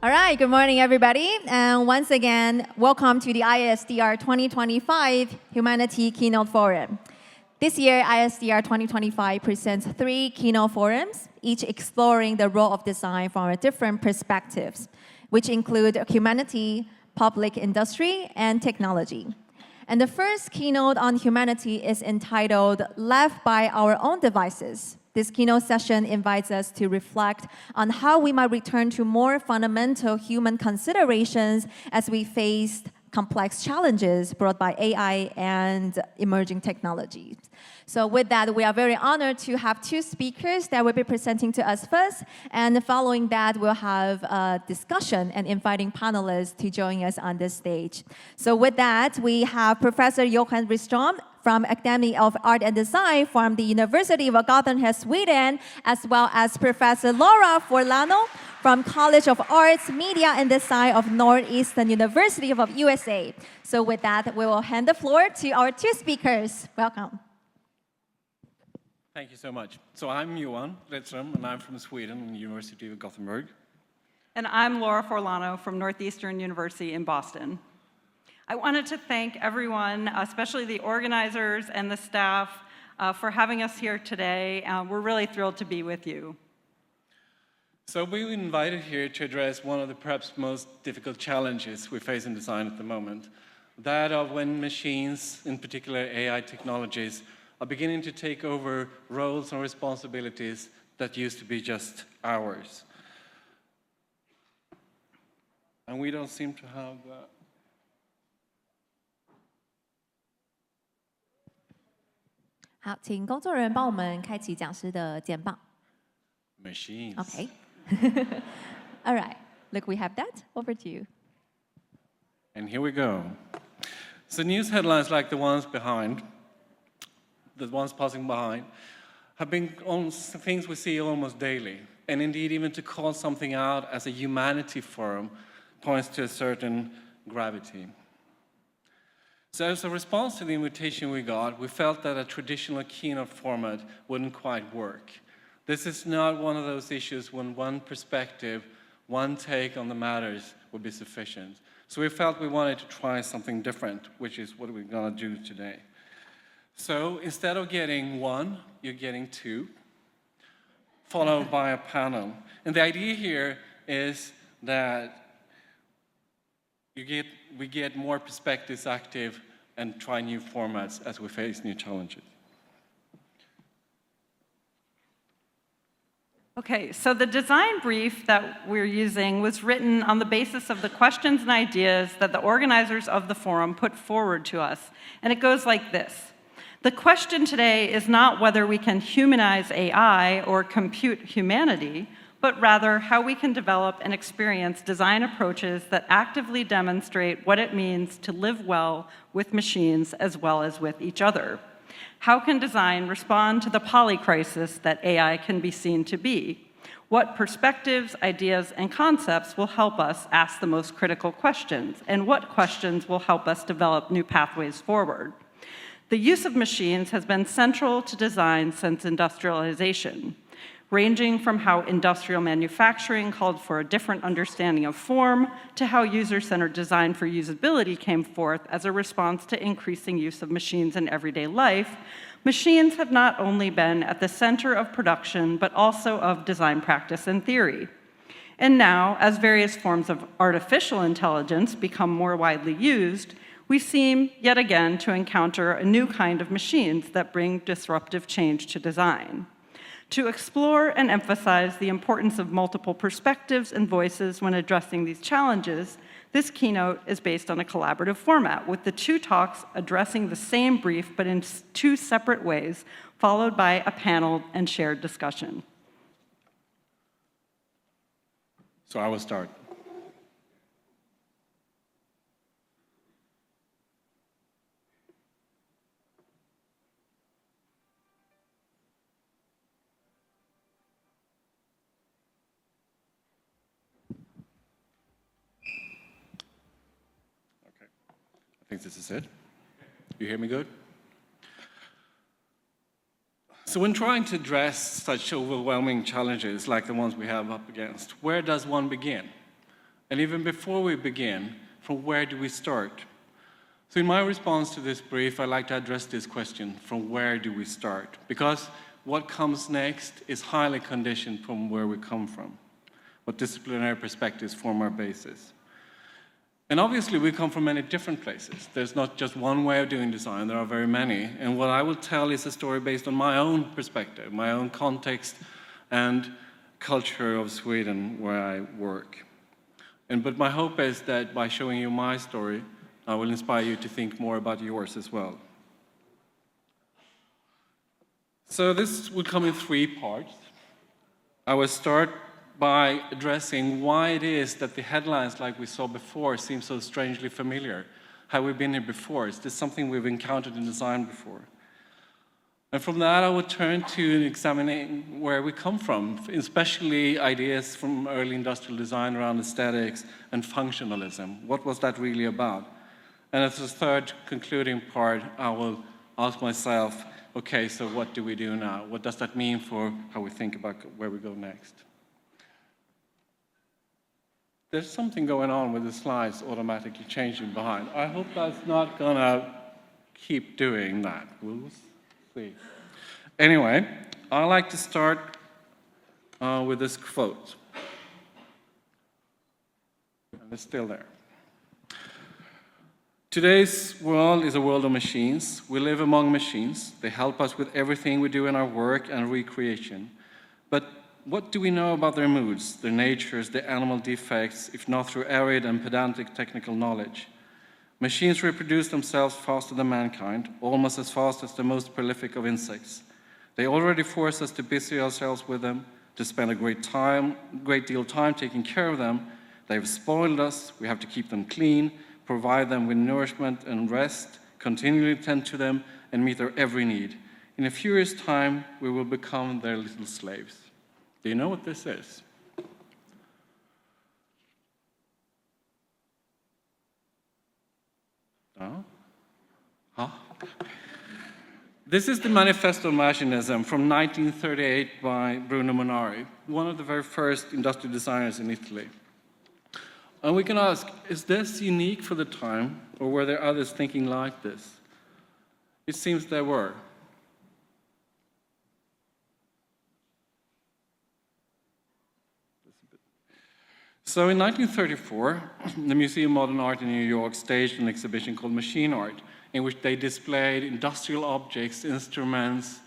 All right, good morning, everybody. And once again, welcome to the ISDR 2025 Humanity Keynote Forum. This year, ISDR 2025 presents 3 keynote forums, each exploring the role of design from different perspectives, which include humanity, public industry, and technology. And the first keynote on humanity is entitled Left by Our Own Devices. This keynote session invites us to reflect on how we might return to more fundamental human considerations as we face complex challenges brought by AI and emerging technologies. So with that, we are very honored to have 2 speakers that will be presenting to us first, and following that, we'll have a discussion and inviting panelists to join us on this stage. So with that, we have Professor Johan Rydström from Academy of Art and Design from the University of Gothenburg, Sweden, as well as Professor Laura Forlano from College of Arts, Media and Design of Northeastern University of USA. So with that, we will hand the floor to our 2 speakers. Welcome. Thank you so much. So I'm Johan Rydström, and I'm from Sweden, University of Gothenburg. And I'm Laura Forlano from Northeastern University in Boston. I wanted to thank everyone, especially the organizers and the staff, for having us here today. We're really thrilled to be with you. So we were invited here to address one of the perhaps most difficult challenges we face in design at the moment, that of when machines, in particular AI technologies, are beginning to take over roles and responsibilities that used to be just ours. And we don't seem to have that.好，请工作人员帮我们开启讲师的简报。 Machines. Okay. All right. Look, we have that. Over to you. And here we go. So news headlines like the ones passing behind, have been on things we see almost daily. And indeed, even to call something out as a humanity forum points to a certain gravity. So as a response to the invitation we got, we felt that a traditional keynote format wouldn't quite work. This is not one of those issues when one perspective, one take on the matters would be sufficient. So we felt we wanted to try something different, which is what we're going to do today. So instead of getting 1, you're getting 2, followed by a panel. And the idea here is that we get more perspectives active and try new formats as we face new challenges. Okay, so the design brief that we're using was written on the basis of the questions and ideas that the organizers of the forum put forward to us. And it goes like this. The question today is not whether we can humanize AI or compute humanity, but rather how we can develop and experience design approaches that actively demonstrate what it means to live well with machines as well as with each other. How can design respond to the polycrisis that AI can be seen to be? What perspectives, ideas, and concepts will help us ask the most critical questions? And what questions will help us develop new pathways forward? The use of machines has been central to design since industrialization, ranging from how industrial manufacturing called for a different understanding of form to how user-centered design for usability came forth as a response to increasing use of machines in everyday life. Machines have not only been at the center of production, but also of design practice and theory. And now, as various forms of artificial intelligence become more widely used, we seem, yet again, to encounter a new kind of machines that bring disruptive change to design. To explore and emphasize the importance of multiple perspectives and voices when addressing these challenges, this keynote is based on a collaborative format, with the 2 talks addressing the same brief but in 2 separate ways, followed by a panel and shared discussion. So I will start. I think this is it. You hear me good? So when trying to address such overwhelming challenges like the ones we have up against, where does one begin? And even before we begin, from where do we start? So in my response to this brief, I'd like to address this question, from where do we start? Because what comes next is highly conditioned from where we come from, what disciplinary perspectives form our basis. And obviously, we come from many different places. There's not just one way of doing design, there are very many. And what I will tell is a story based on my own perspective, my own context and culture of Sweden where I work. But my hope is that by showing you my story, I will inspire you to think more about yours as well. So this will come in 3 parts. I will start by addressing why it is that the headlines like we saw before seem so strangely familiar. Have we been here before? Is this something we've encountered in design before? And from that, I would turn to examining where we come from, especially ideas from early industrial design around aesthetics and functionalism. What was that really about? And as a third concluding part, I will ask myself, okay, so what do we do now? What does that mean for how we think about where we go next? There's something going on with the slides automatically changing behind. I hope that's not gonna keep doing that. We'll see. Anyway, I like to start with this quote. And it's still there. Today's world is a world of machines. We live among machines. They help us with everything we do in our work and recreation. But what do we know about their moods, their natures, their animal defects, if not through arid and pedantic technical knowledge? Machines reproduce themselves faster than mankind, almost as fast as the most prolific of insects. They already force us to busy ourselves with them, to spend a great deal of time taking care of them. They've spoiled us. We have to keep them clean, provide them with nourishment and rest, continually tend to them, and meet their every need. In a few years' time, we will become their little slaves. Do you know what this is? No? Huh? This is the Manifesto of Machinism from 1938 by Bruno Munari, one of the very first industrial designers in Italy. And we can ask, is this unique for the time, or were there others thinking like this? It seems there were. So in 1934, the Museum of Modern Art in New York staged an exhibition called Machine Art, in which they displayed industrial objects, instruments,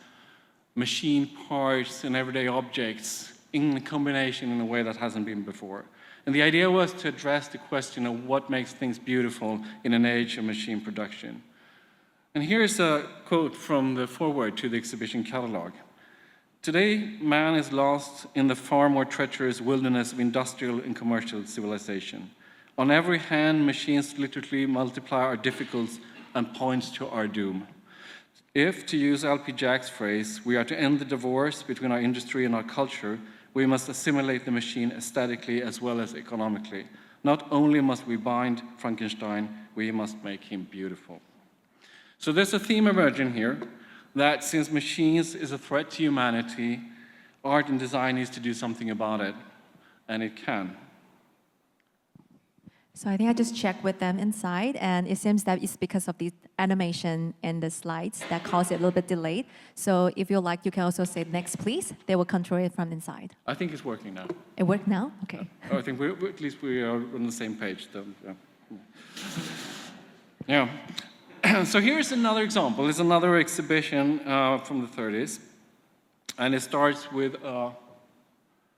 machine parts, and everyday objects in combination in a way that hasn't been before. And the idea was to address the question of what makes things beautiful in an age of machine production. And here's a quote from the foreword to the exhibition catalog. Today, man is lost in the far more treacherous wilderness of industrial and commercial civilization. On every hand, machines literally multiply our difficulties and point to our doom. If, to use L.P. Jack's phrase, we are to end the divorce between our industry and our culture, we must assimilate the machine aesthetically as well as economically. Not only must we bind Frankenstein, we must make him beautiful. So there's a theme emerging here, that since machines is a threat to humanity, art and design needs to do something about it, and it can. So I think I just checked with them inside, and it seems that it's because of the animation in the slides that caused it a little bit delayed. So if you like, you can also say next, please. They will control it from inside. I think it's working now. It worked now? Okay. I think at least we are on the same page. Yeah. So here's another example. It's another exhibition from the 30s. And it starts with a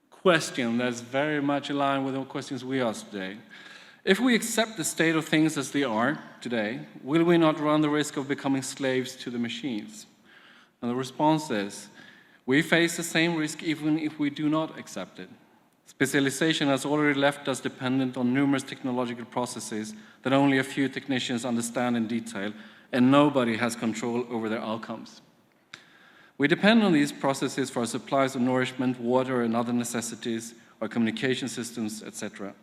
question that's very much aligned with the questions we ask today. If we accept the state of things as they are today, will we not run the risk of becoming slaves to the machines? And the response is, we face the same risk even if we do not accept it. Specialization has already left us dependent on numerous technological processes that only a few technicians understand in detail, and nobody has control over their outcomes. We depend on these processes for our supplies of nourishment, water, and other necessities, our communication systems, etc.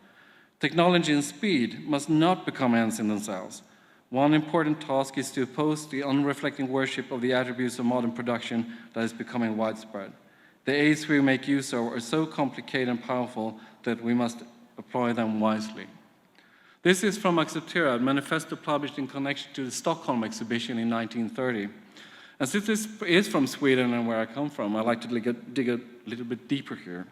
Technology and speed must not become ends in themselves. One important task is to oppose the unreflecting worship of the attributes of modern production that is becoming widespread. The aids we make use of are so complicated and powerful that we must deploy them wisely. This is from Acceptera, a manifesto published in connection to the Stockholm exhibition in 1930. And since this is from Sweden and where I come from, I'd like to dig a little bit deeper here.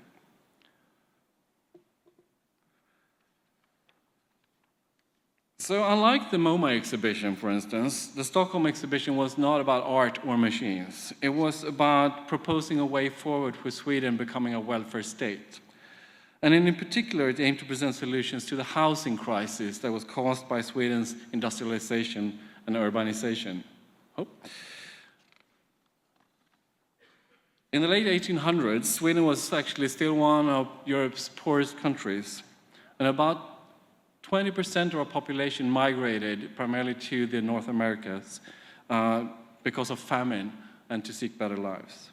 So unlike the MoMA exhibition, for instance, the Stockholm exhibition was not about art or machines. It was about proposing a way forward for Sweden becoming a welfare state. And in particular, it aimed to present solutions to the housing crisis that was caused by Sweden's industrialization and urbanization. In the late 1800s, Sweden was actually still one of Europe's poorest countries, and about 20% of our population migrated primarily to the North Americas because of famine and to seek better lives.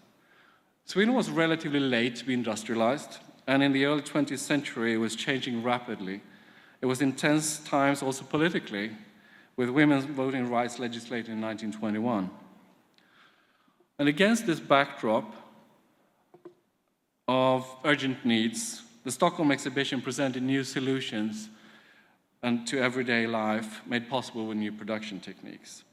Sweden was relatively late to be industrialized, and in the early 20th century, it was changing rapidly. It was intense times also politically, with women's voting rights legislated in 1921. And against this backdrop of urgent needs, the Stockholm exhibition presented new solutions and to everyday life made possible with new production techniques.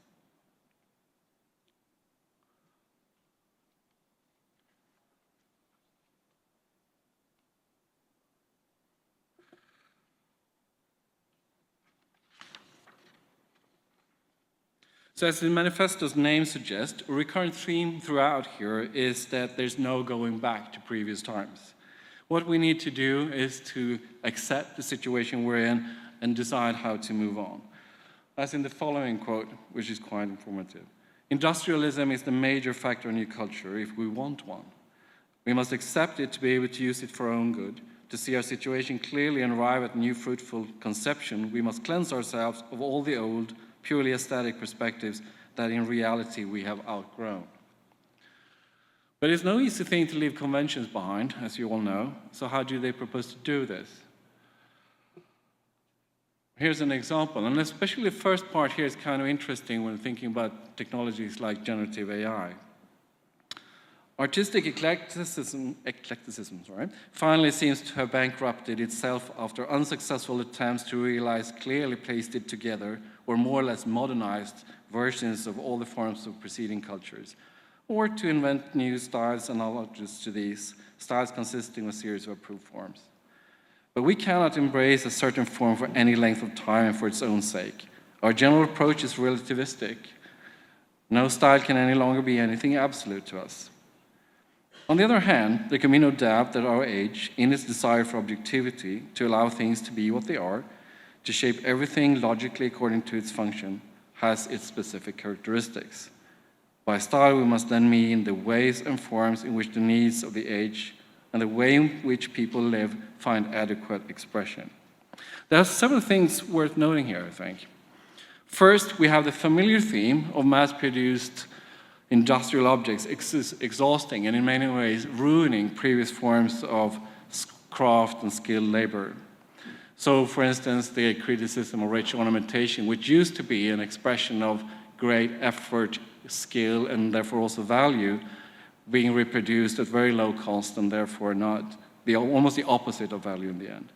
So as the manifesto's name suggests, a recurrent theme throughout here is that there's no going back to previous times. What we need to do is to accept the situation we're in and decide how to move on. As in the following quote, which is quite informative. Industrialism is the major factor in new culture if we want one. We must accept it to be able to use it for our own good. To see our situation clearly and arrive at new fruitful conception, we must cleanse ourselves of all the old, purely aesthetic perspectives that in reality we have outgrown. But it's no easy thing to leave conventions behind, as you all know. So how do they propose to do this? Here's an example, and especially the first part here is kind of interesting when thinking about technologies like generative AI. Artistic eclecticism finally seems to have bankrupted itself after unsuccessful attempts to realize clearly placed it together or more or less modernized versions of all the forms of preceding cultures, or to invent new styles analogous to these, styles consisting of a series of approved forms. But we cannot embrace a certain form for any length of time and for its own sake. Our general approach is relativistic. No style can any longer be anything absolute to us. On the other hand, there can be no doubt that our age, in its desire for objectivity, to allow things to be what they are, to shape everything logically according to its function, has its specific characteristics. By style, we must then mean the ways and forms in which the needs of the age and the way in which people live find adequate expression. There are several things worth noting here, I think. First, we have the familiar theme of mass-produced industrial objects exhausting and in many ways ruining previous forms of craft and skilled labor. So, for instance, the criticism of rich ornamentation, which used to be an expression of great effort, skill, and therefore also value, being reproduced at very low cost and therefore not almost the opposite of value in the end.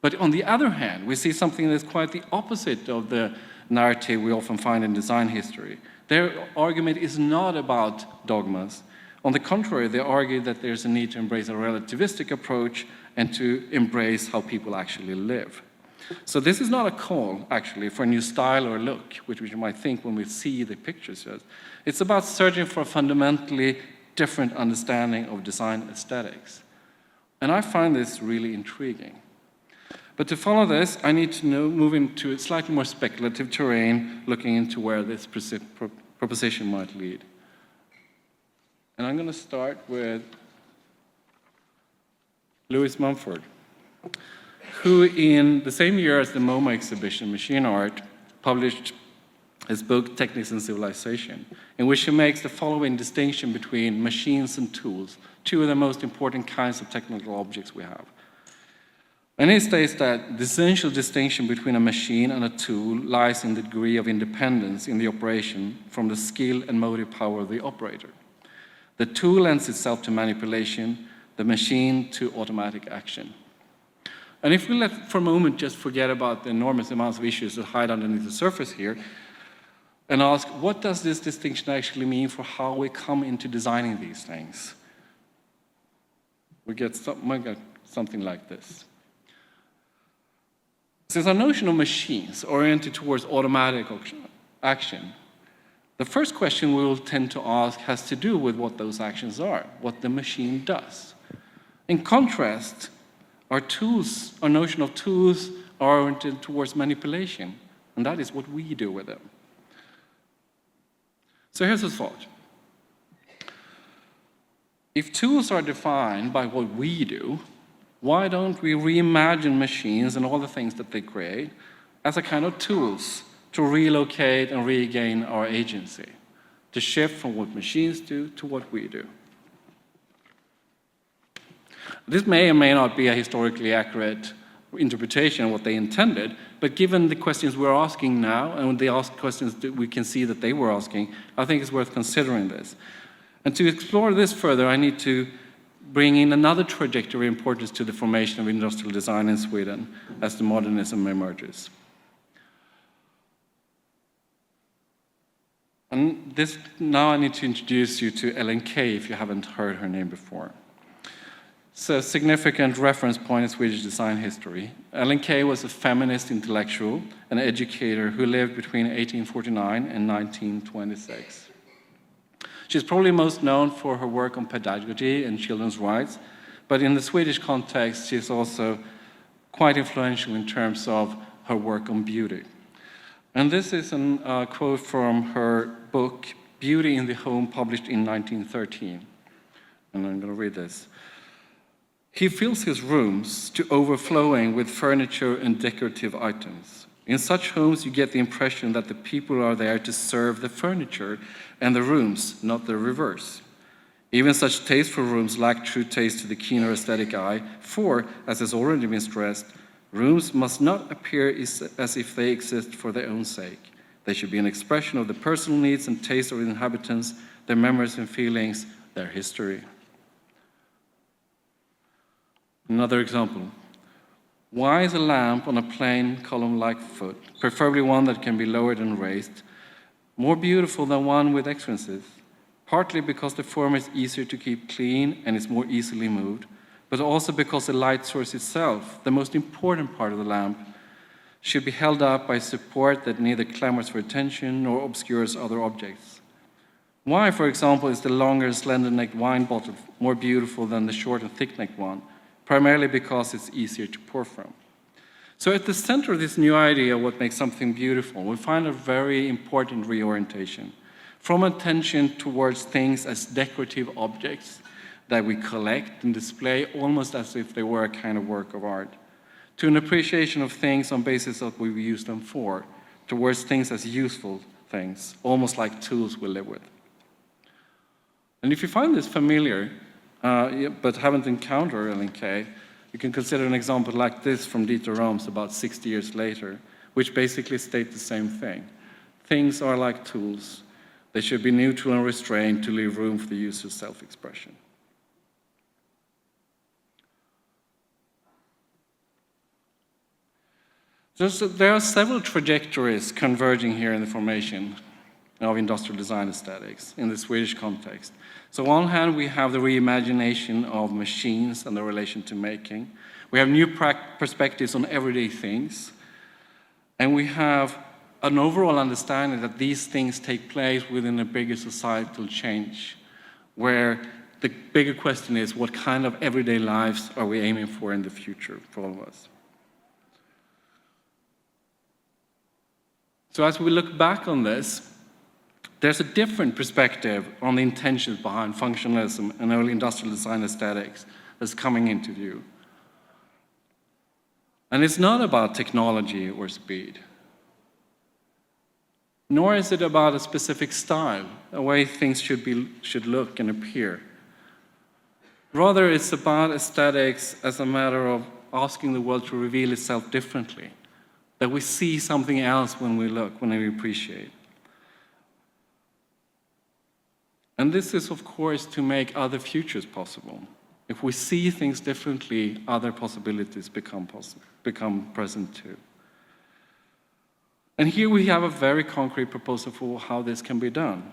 But on the other hand, we see something that's quite the opposite of the narrative we often find in design history. Their argument is not about dogmas. On the contrary, they argue that there's a need to embrace a relativistic approach and to embrace how people actually live. So this is not a call, actually, for a new style or look, which we might think when we see the pictures. It's about searching for a fundamentally different understanding of design aesthetics. And I find this really intriguing. But to follow this, I need to move into a slightly more speculative terrain, looking into where this proposition might lead. And I'm going to start with Louis Mumford, who in the same year as the MoMA exhibition, Machine Art, published his book, Techniques and Civilization, in which he makes the following distinction between machines and tools, two of the most important kinds of technical objects we have. And he states that the essential distinction between a machine and a tool lies in the degree of independence in the operation from the skill and motive power of the operator. The tool lends itself to manipulation, the machine to automatic action. And if we let for a moment just forget about the enormous amounts of issues that hide underneath the surface here, and ask, what does this distinction actually mean for how we come into designing these things? We get something like this. Since our notion of machines oriented towards automatic action, the first question we will tend to ask has to do with what those actions are, what the machine does. In contrast, our notion of tools are oriented towards manipulation, and that is what we do with them. So here's a thought. If tools are defined by what we do, why don't we reimagine machines and all the things that they create as a kind of tools to relocate and regain our agency, to shift from what machines do to what we do? This may or may not be a historically accurate interpretation of what they intended, but given the questions we're asking now, and the questions that we can see that they were asking, I think it's worth considering this. And to explore this further, I need to bring in another trajectory of importance to the formation of industrial design in Sweden as the modernism emerges. And now I need to introduce you to Ellen Key, if you haven't heard her name before. It's a significant reference point in Swedish design history. Ellen Key was a feminist intellectual and educator who lived between 1849 and 1926. She's probably most known for her work on pedagogy and children's rights, but in the Swedish context, she's also quite influential in terms of her work on beauty. And this is a quote from her book, Beauty in the Home, published in 1913. And I'm going to read this. He fills his rooms to overflowing with furniture and decorative items. In such homes, you get the impression that the people are there to serve the furniture and the rooms, not the reverse. Even such tasteful rooms lack true taste to the keener aesthetic eye, for, as has already been stressed, rooms must not appear as if they exist for their own sake. They should be an expression of the personal needs and tastes of the inhabitants, their memories and feelings, their history. Another example. Why is a lamp on a plain column-like foot, preferably one that can be lowered and raised, more beautiful than one with excellences? Partly because the former is easier to keep clean and is more easily moved, but also because the light source itself, the most important part of the lamp, should be held up by support that neither clamors for attention nor obscures other objects. Why, for example, is the longer, slender-necked wine bottle more beautiful than the short and thick-necked one? Primarily because it's easier to pour from. So at the center of this new idea of what makes something beautiful, we find a very important reorientation. From attention towards things as decorative objects that we collect and display almost as if they were a kind of work of art, to an appreciation of things on basis of what we use them for, towards things as useful things, almost like tools we live with. And if you find this familiar, but haven't encountered Ellen Key, you can consider an example like this from Dieter Rams about 60 years later, which basically state the same thing. Things are like tools. They should be neutral and restrained to leave room for the user's self-expression. There are several trajectories converging here in the formation of industrial design aesthetics in the Swedish context. So on one hand, we have the reimagination of machines and their relation to making. We have new perspectives on everyday things. And we have an overall understanding that these things take place within a bigger societal change, where the bigger question is, what kind of everyday lives are we aiming for in the future for all of us? So as we look back on this, there's a different perspective on the intentions behind functionalism and early industrial design aesthetics that's coming into view. And it's not about technology or speed, nor is it about a specific style, a way things should look and appear. Rather, it's about aesthetics as a matter of asking the world to reveal itself differently, that we see something else when we look, when we appreciate. And this is, of course, to make other futures possible. If we see things differently, other possibilities become present too. And here we have a very concrete proposal for how this can be done.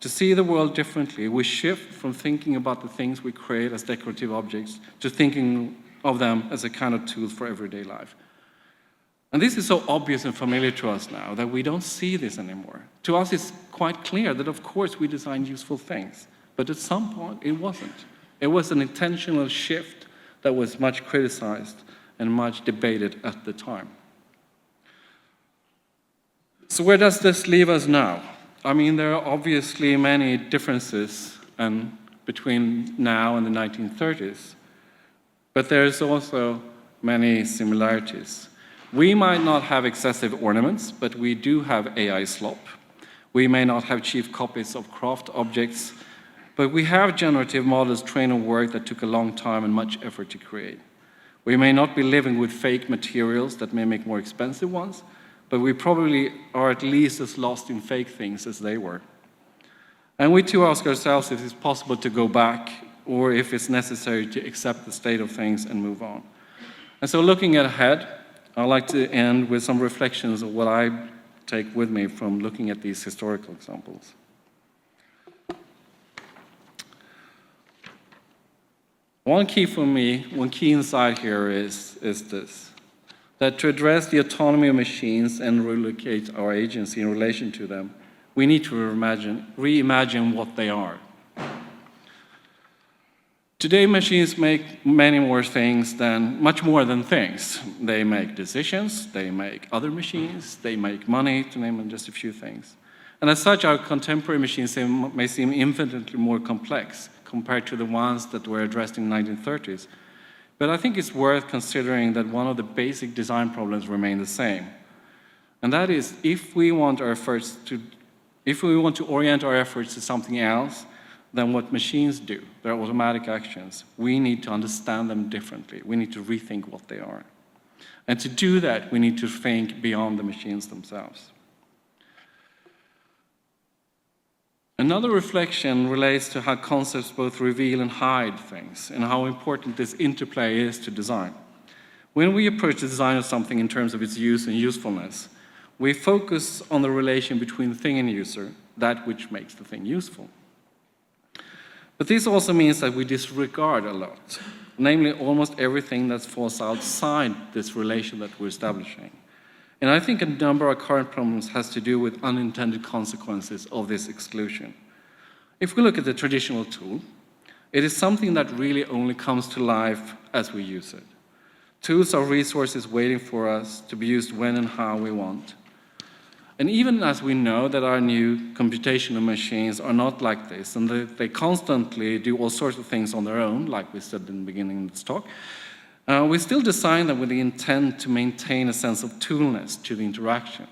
To see the world differently, we shift from thinking about the things we create as decorative objects to thinking of them as a kind of tool for everyday life. And this is so obvious and familiar to us now that we don't see this anymore. To us, it's quite clear that, of course, we design useful things, but at some point, it wasn't. It was an intentional shift that was much criticized and much debated at the time. So where does this leave us now? I mean, there are obviously many differences between now and the 1930s, but there's also many similarities. We might not have excessive ornaments, but we do have AI slop. We may not have cheap copies of craft objects, but we have generative models trained on work that took a long time and much effort to create. We may not be living with fake materials that may make more expensive ones, but we probably are at least as lost in fake things as they were. And we too ask ourselves if it's possible to go back or if it's necessary to accept the state of things and move on. And so looking ahead, I'd like to end with some reflections of what I take with me from looking at these historical examples. One key for me, one key insight here is this, that to address the autonomy of machines and relocate our agency in relation to them, we need to reimagine what they are. Today, machines make many more things much more than things. They make decisions, they make other machines, they make money, to name just a few things. And as such, our contemporary machines may seem infinitely more complex compared to the ones that were addressed in the 1930s. But I think it's worth considering that one of the basic design problems remain the same. And that is, if we want to orient our efforts to something else than what machines do, their automatic actions, we need to understand them differently. We need to rethink what they are. And to do that, we need to think beyond the machines themselves. Another reflection relates to how concepts both reveal and hide things, and how important this interplay is to design. When we approach the design of something in terms of its use and usefulness, we focus on the relation between the thing and user, that which makes the thing useful. But this also means that we disregard a lot, namely almost everything that falls outside this relation that we're establishing. And I think a number of current problems has to do with unintended consequences of this exclusion. If we look at the traditional tool, it is something that really only comes to life as we use it. Tools are resources waiting for us to be used when and how we want. And even as we know that our new computational machines are not like this, and they constantly do all sorts of things on their own, like we said in the beginning of this talk, we still design them with the intent to maintain a sense of toolness to the interaction.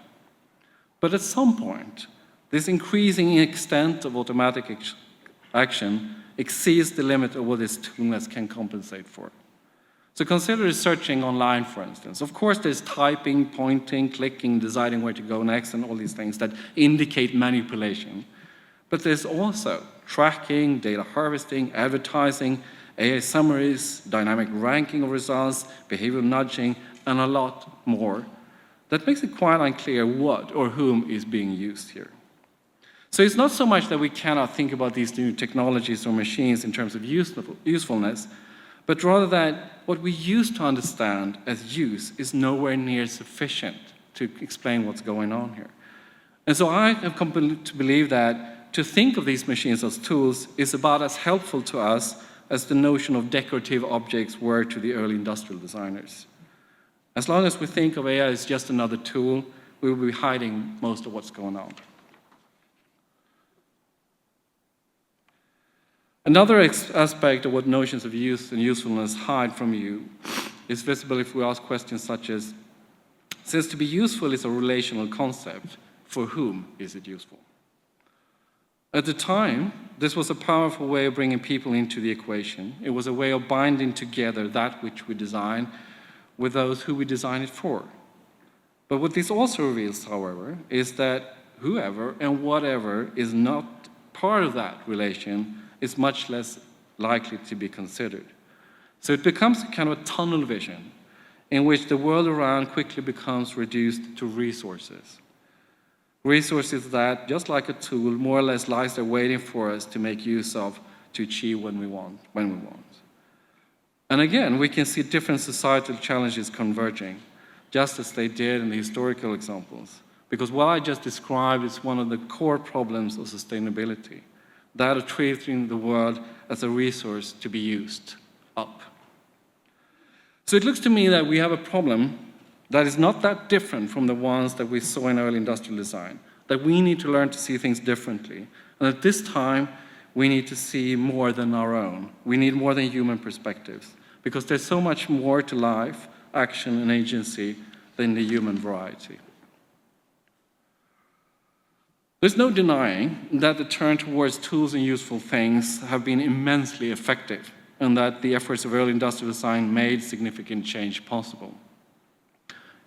But at some point, this increasing extent of automatic action exceeds the limit of what this toolness can compensate for. So consider searching online, for instance. Of course, there's typing, pointing, clicking, deciding where to go next, and all these things that indicate manipulation. But there's also tracking, data harvesting, advertising, AI summaries, dynamic ranking of results, behavioral nudging, and a lot more that makes it quite unclear what or whom is being used here. So it's not so much that we cannot think about these new technologies or machines in terms of usefulness, but rather that what we used to understand as use is nowhere near sufficient to explain what's going on here. And so I have come to believe that to think of these machines as tools is about as helpful to us as the notion of decorative objects were to the early industrial designers. As long as we think of AI as just another tool, we will be hiding most of what's going on. Another aspect of what notions of use and usefulness hide from you is visible if we ask questions such as, since to be useful is a relational concept, for whom is it useful? At the time, this was a powerful way of bringing people into the equation. It was a way of binding together that which we design with those who we design it for. But what this also reveals, however, is that whoever and whatever is not part of that relation is much less likely to be considered. So it becomes kind of a tunnel vision in which the world around quickly becomes reduced to resources. Resources that, just like a tool, more or less lies there waiting for us to make use of to achieve when we want. And again, we can see different societal challenges converging, just as they did in the historical examples. Because what I just described is one of the core problems of sustainability, that of treating the world as a resource to be used up. So it looks to me that we have a problem that is not that different from the ones that we saw in early industrial design, that we need to learn to see things differently. And at this time, we need to see more than our own. We need more than human perspectives, because there's so much more to life, action, and agency than the human variety. There's no denying that the turn towards tools and useful things have been immensely effective, and that the efforts of early industrial design made significant change possible.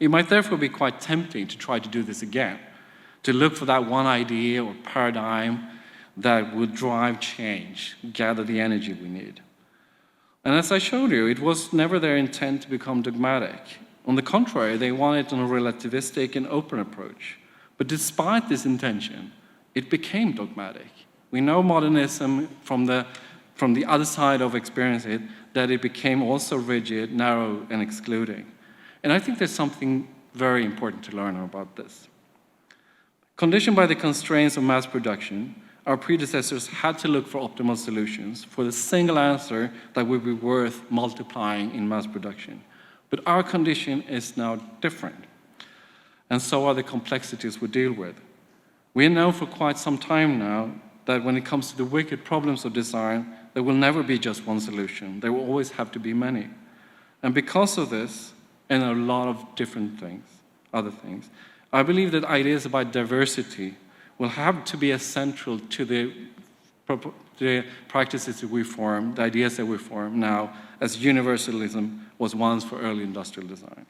It might therefore be quite tempting to try to do this again, to look for that one idea or paradigm that would drive change, gather the energy we need. And as I showed you, it was never their intent to become dogmatic. On the contrary, they wanted a relativistic and open approach. But despite this intention, it became dogmatic. We know modernism from the other side of experiencing it, that it became also rigid, narrow, and excluding. And I think there's something very important to learn about this. Conditioned by the constraints of mass production, our predecessors had to look for optimal solutions for the single answer that would be worth multiplying in mass production. But our condition is now different, and so are the complexities we deal with. We know for quite some time now that when it comes to the wicked problems of design, there will never be just one solution. There will always have to be many. And because of this, and a lot of different things, other things, I believe that ideas about diversity will have to be essential to the practices that we form, the ideas that we form now, as universalism was once for early industrial design.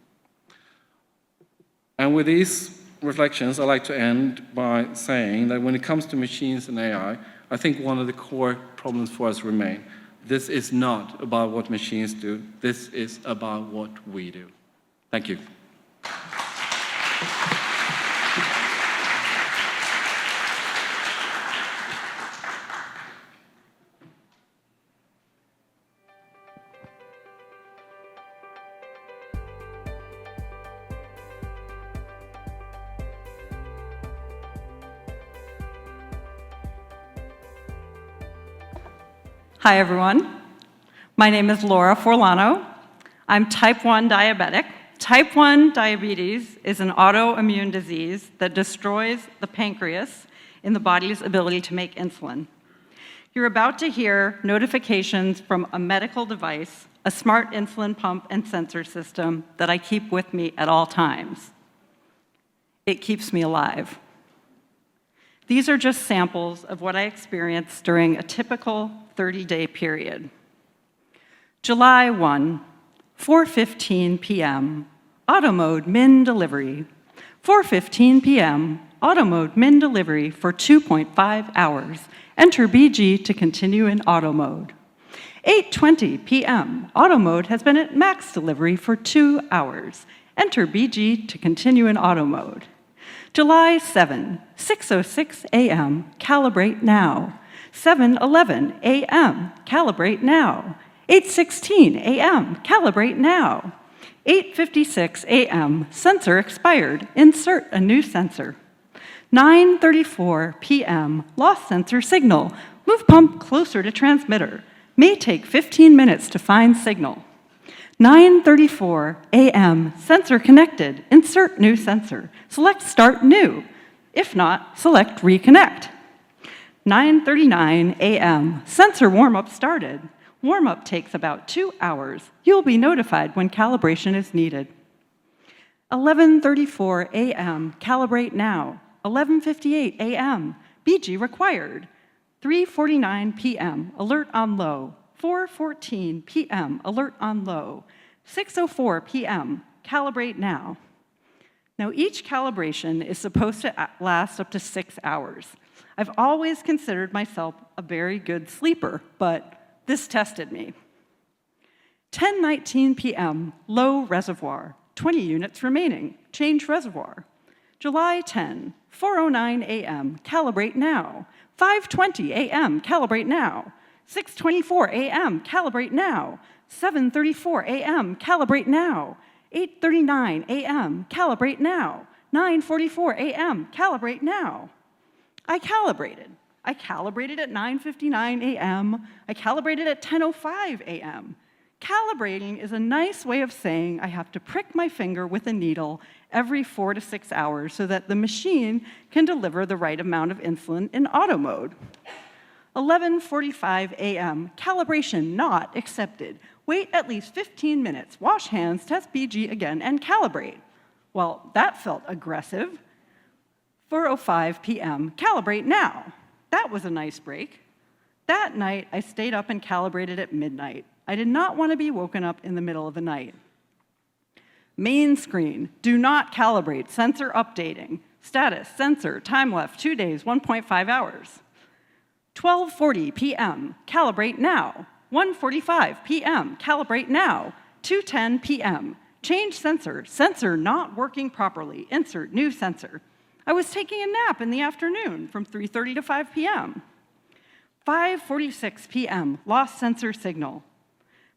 And with these reflections, I'd like to end by saying that when it comes to machines and AI, I think one of the core problems for us remain. This is not about what machines do. This is about what we do. Thank you. Hi, everyone. My name is Laura Forlano. I'm type 1 diabetic. Type 1 diabetes is an autoimmune disease that destroys the pancreas in the body's ability to make insulin. You're about to hear notifications from a medical device, a smart insulin pump and sensor system that I keep with me at all times. It keeps me alive. These are just samples of what I experienced during a typical 30-day period. July 1, 4:15 p.m., auto mode min delivery. 4:15 p.m., auto mode min delivery for 2.5 hours. Enter BG to continue in auto mode. 8:20 p.m., auto mode has been at max delivery for 2 hours. Enter BG to continue in auto mode. July 7, 6:06 a.m., calibrate now. 7:11 a.m., calibrate now. 8:16 a.m., calibrate now. 8:56 a.m., sensor expired, insert a new sensor. 9:34 p.m., lost sensor signal, move pump closer to transmitter. May take 15 minutes to find signal. 9:34 a.m., sensor connected, insert new sensor. Select start new. If not, select reconnect. 9:39 a.m., sensor warm-up started. Warm-up takes about 2 hours. You'll be notified when calibration is needed. 11:34 a.m., calibrate now. 11:58 a.m., BG required. 3:49 p.m., alert on low. 4:14 p.m., alert on low. 6:04 p.m., calibrate now. Now, each calibration is supposed to last up to 6 hours. I've always considered myself a very good sleeper, but this tested me. 10:19 p.m., low reservoir, 20 units remaining, change reservoir. July 10, 4:09 a.m., calibrate now. 5:20 a.m., calibrate now. 6:24 a.m., calibrate now. 7:34 a.m., calibrate now. 8:39 a.m., calibrate now. 9:44 a.m., calibrate now. I calibrated. I calibrated at 9:59 a.m. I calibrated at 10:05 a.m. Calibrating is a nice way of saying I have to prick my finger with a needle every 4 to 6 hours so that the machine can deliver the right amount of insulin in auto mode. 11:45 a.m., calibration not accepted. Wait at least 15 minutes, wash hands, test BG again, and calibrate. Well, that felt aggressive. 4:05 p.m., calibrate now. That was a nice break. That night, I stayed up and calibrated at midnight. I did not want to be woken up in the middle of the night. Main screen, do not calibrate, sensor updating. Status, sensor, time left, 2 days, 1.5 hours. 12:40 p.m., calibrate now. 1:45 p.m., calibrate now. 2:10 p.m., change sensor, sensor not working properly, insert new sensor. I was taking a nap in the afternoon from 3:30 to 5 p.m. 5:46 p.m., lost sensor signal.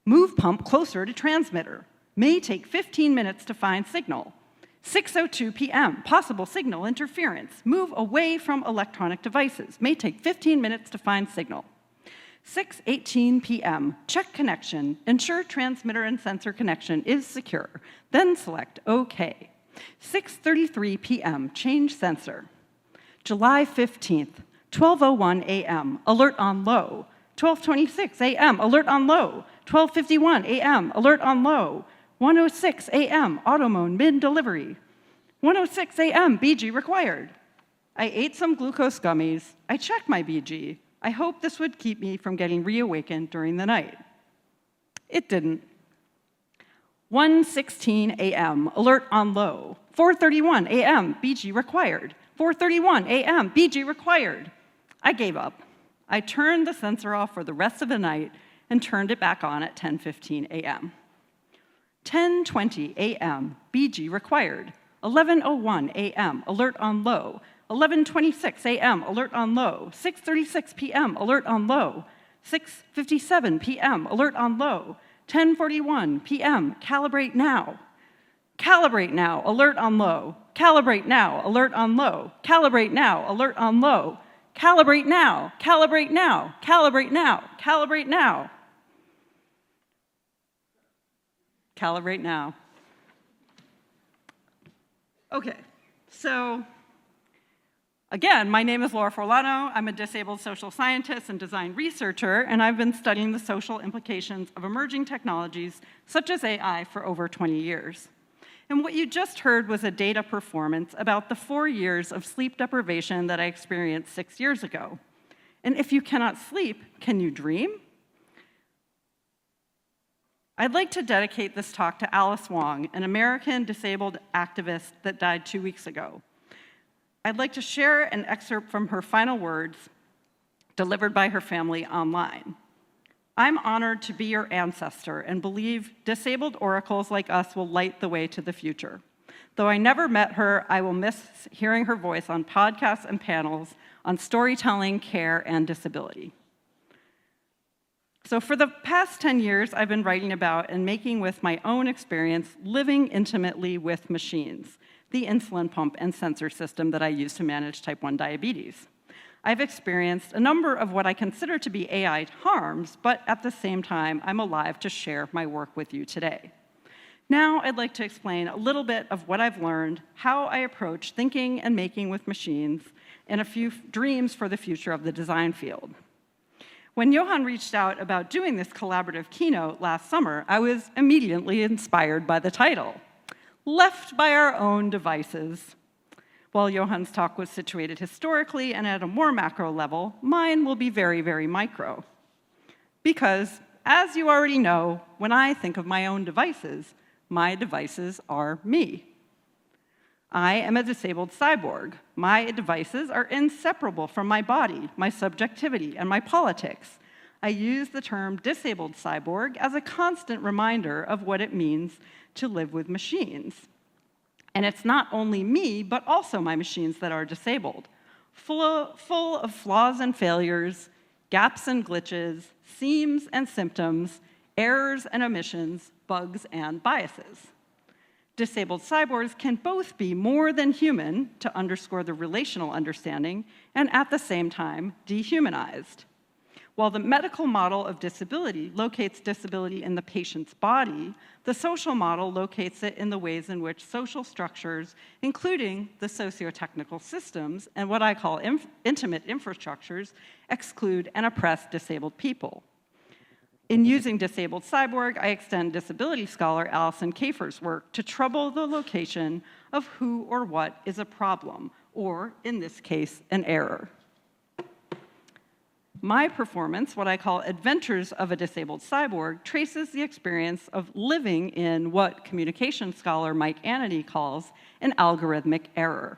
Move pump closer to transmitter. May take 15 minutes to find signal. 6:02 p.m., possible signal interference. Move away from electronic devices. May take 15 minutes to find signal. 6:18 p.m., check connection. Ensure transmitter and sensor connection is secure. Then select OK. 6:33 p.m., change sensor. July 15th, 12:01 a.m., alert on low. 12:26 a.m., alert on low. 12:51 a.m., alert on low. 1:06 a.m., auto mode mid-delivery. 1:06 a.m., BG required. I ate some glucose gummies. I checked my BG. I hoped this would keep me from getting reawakened during the night. It didn't. 1:16 a.m., alert on low. 4:31 a.m., BG required. 4:31 a.m., BG required. I gave up. I turned the sensor off for the rest of the night and turned it back on at 10:15 a.m. 10:20 a.m., BG required. 11:01 a.m., alert on low. 11:26 a.m., alert on low. 6:36 p.m., alert on low. 6:57 p.m., alert on low. 10:41 p.m., calibrate now. Calibrate now, alert on low. Calibrate now, alert on low. Calibrate now, alert on low. Calibrate now, calibrate now, calibrate now, calibrate now. Calibrate now. Okay, so again, my name is Laura Forlano. I'm a disabled social scientist and design researcher, and I've been studying the social implications of emerging technologies such as AI for over 20 years. And what you just heard was a data performance about the 4 years of sleep deprivation that I experienced 6 years ago. And if you cannot sleep, can you dream? I'd like to dedicate this talk to Alice Wong, an American disabled activist that died 2 weeks ago. I'd like to share an excerpt from her final words delivered by her family online. I'm honored to be your ancestor and believe disabled oracles like us will light the way to the future. Though I never met her, I will miss hearing her voice on podcasts and panels on storytelling, care, and disability. So for the past 10 years, I've been writing about and making with my own experience living intimately with machines, the insulin pump and sensor system that I use to manage type 1 diabetes. I've experienced a number of what I consider to be AI harms, but at the same time, I'm alive to share my work with you today. Now, I'd like to explain a little bit of what I've learned, how I approach thinking and making with machines, and a few dreams for the future of the design field. When Johan reached out about doing this collaborative keynote last summer, I was immediately inspired by the title, Left by Our Own Devices. While Johan's talk was situated historically and at a more macro level, mine will be very, very micro. Because, as you already know, when I think of my own devices, my devices are me. I am a disabled cyborg. My devices are inseparable from my body, my subjectivity, and my politics. I use the term disabled cyborg as a constant reminder of what it means to live with machines. And it's not only me, but also my machines that are disabled, full of flaws and failures, gaps and glitches, seams and symptoms, errors and omissions, bugs and biases. Disabled cyborgs can both be more than human, to underscore the relational understanding, and at the same time, dehumanized. While the medical model of disability locates disability in the patient's body, the social model locates it in the ways in which social structures, including the socio-technical systems and what I call intimate infrastructures, exclude and oppress disabled people. In using disabled cyborg, I extend disability scholar Alison Kafer's work to trouble the location of who or what is a problem, or, in this case, an error. My performance, what I call Adventures of a Disabled Cyborg, traces the experience of living in what communication scholar Mike Ananey calls an algorithmic error.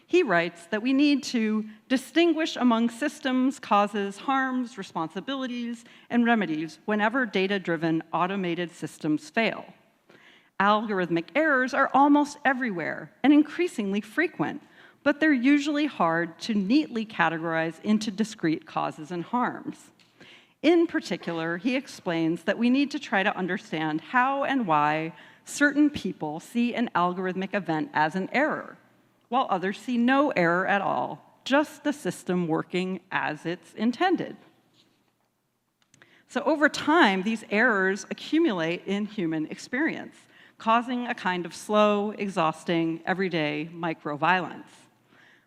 He writes that we need to distinguish among systems, causes, harms, responsibilities, and remedies whenever data-driven automated systems fail. Algorithmic errors are almost everywhere and increasingly frequent, but they're usually hard to neatly categorize into discrete causes and harms. In particular, he explains that we need to try to understand how and why certain people see an algorithmic event as an error, while others see no error at all, just the system working as it's intended. So over time, these errors accumulate in human experience, causing a kind of slow, exhausting, everyday micro-violence.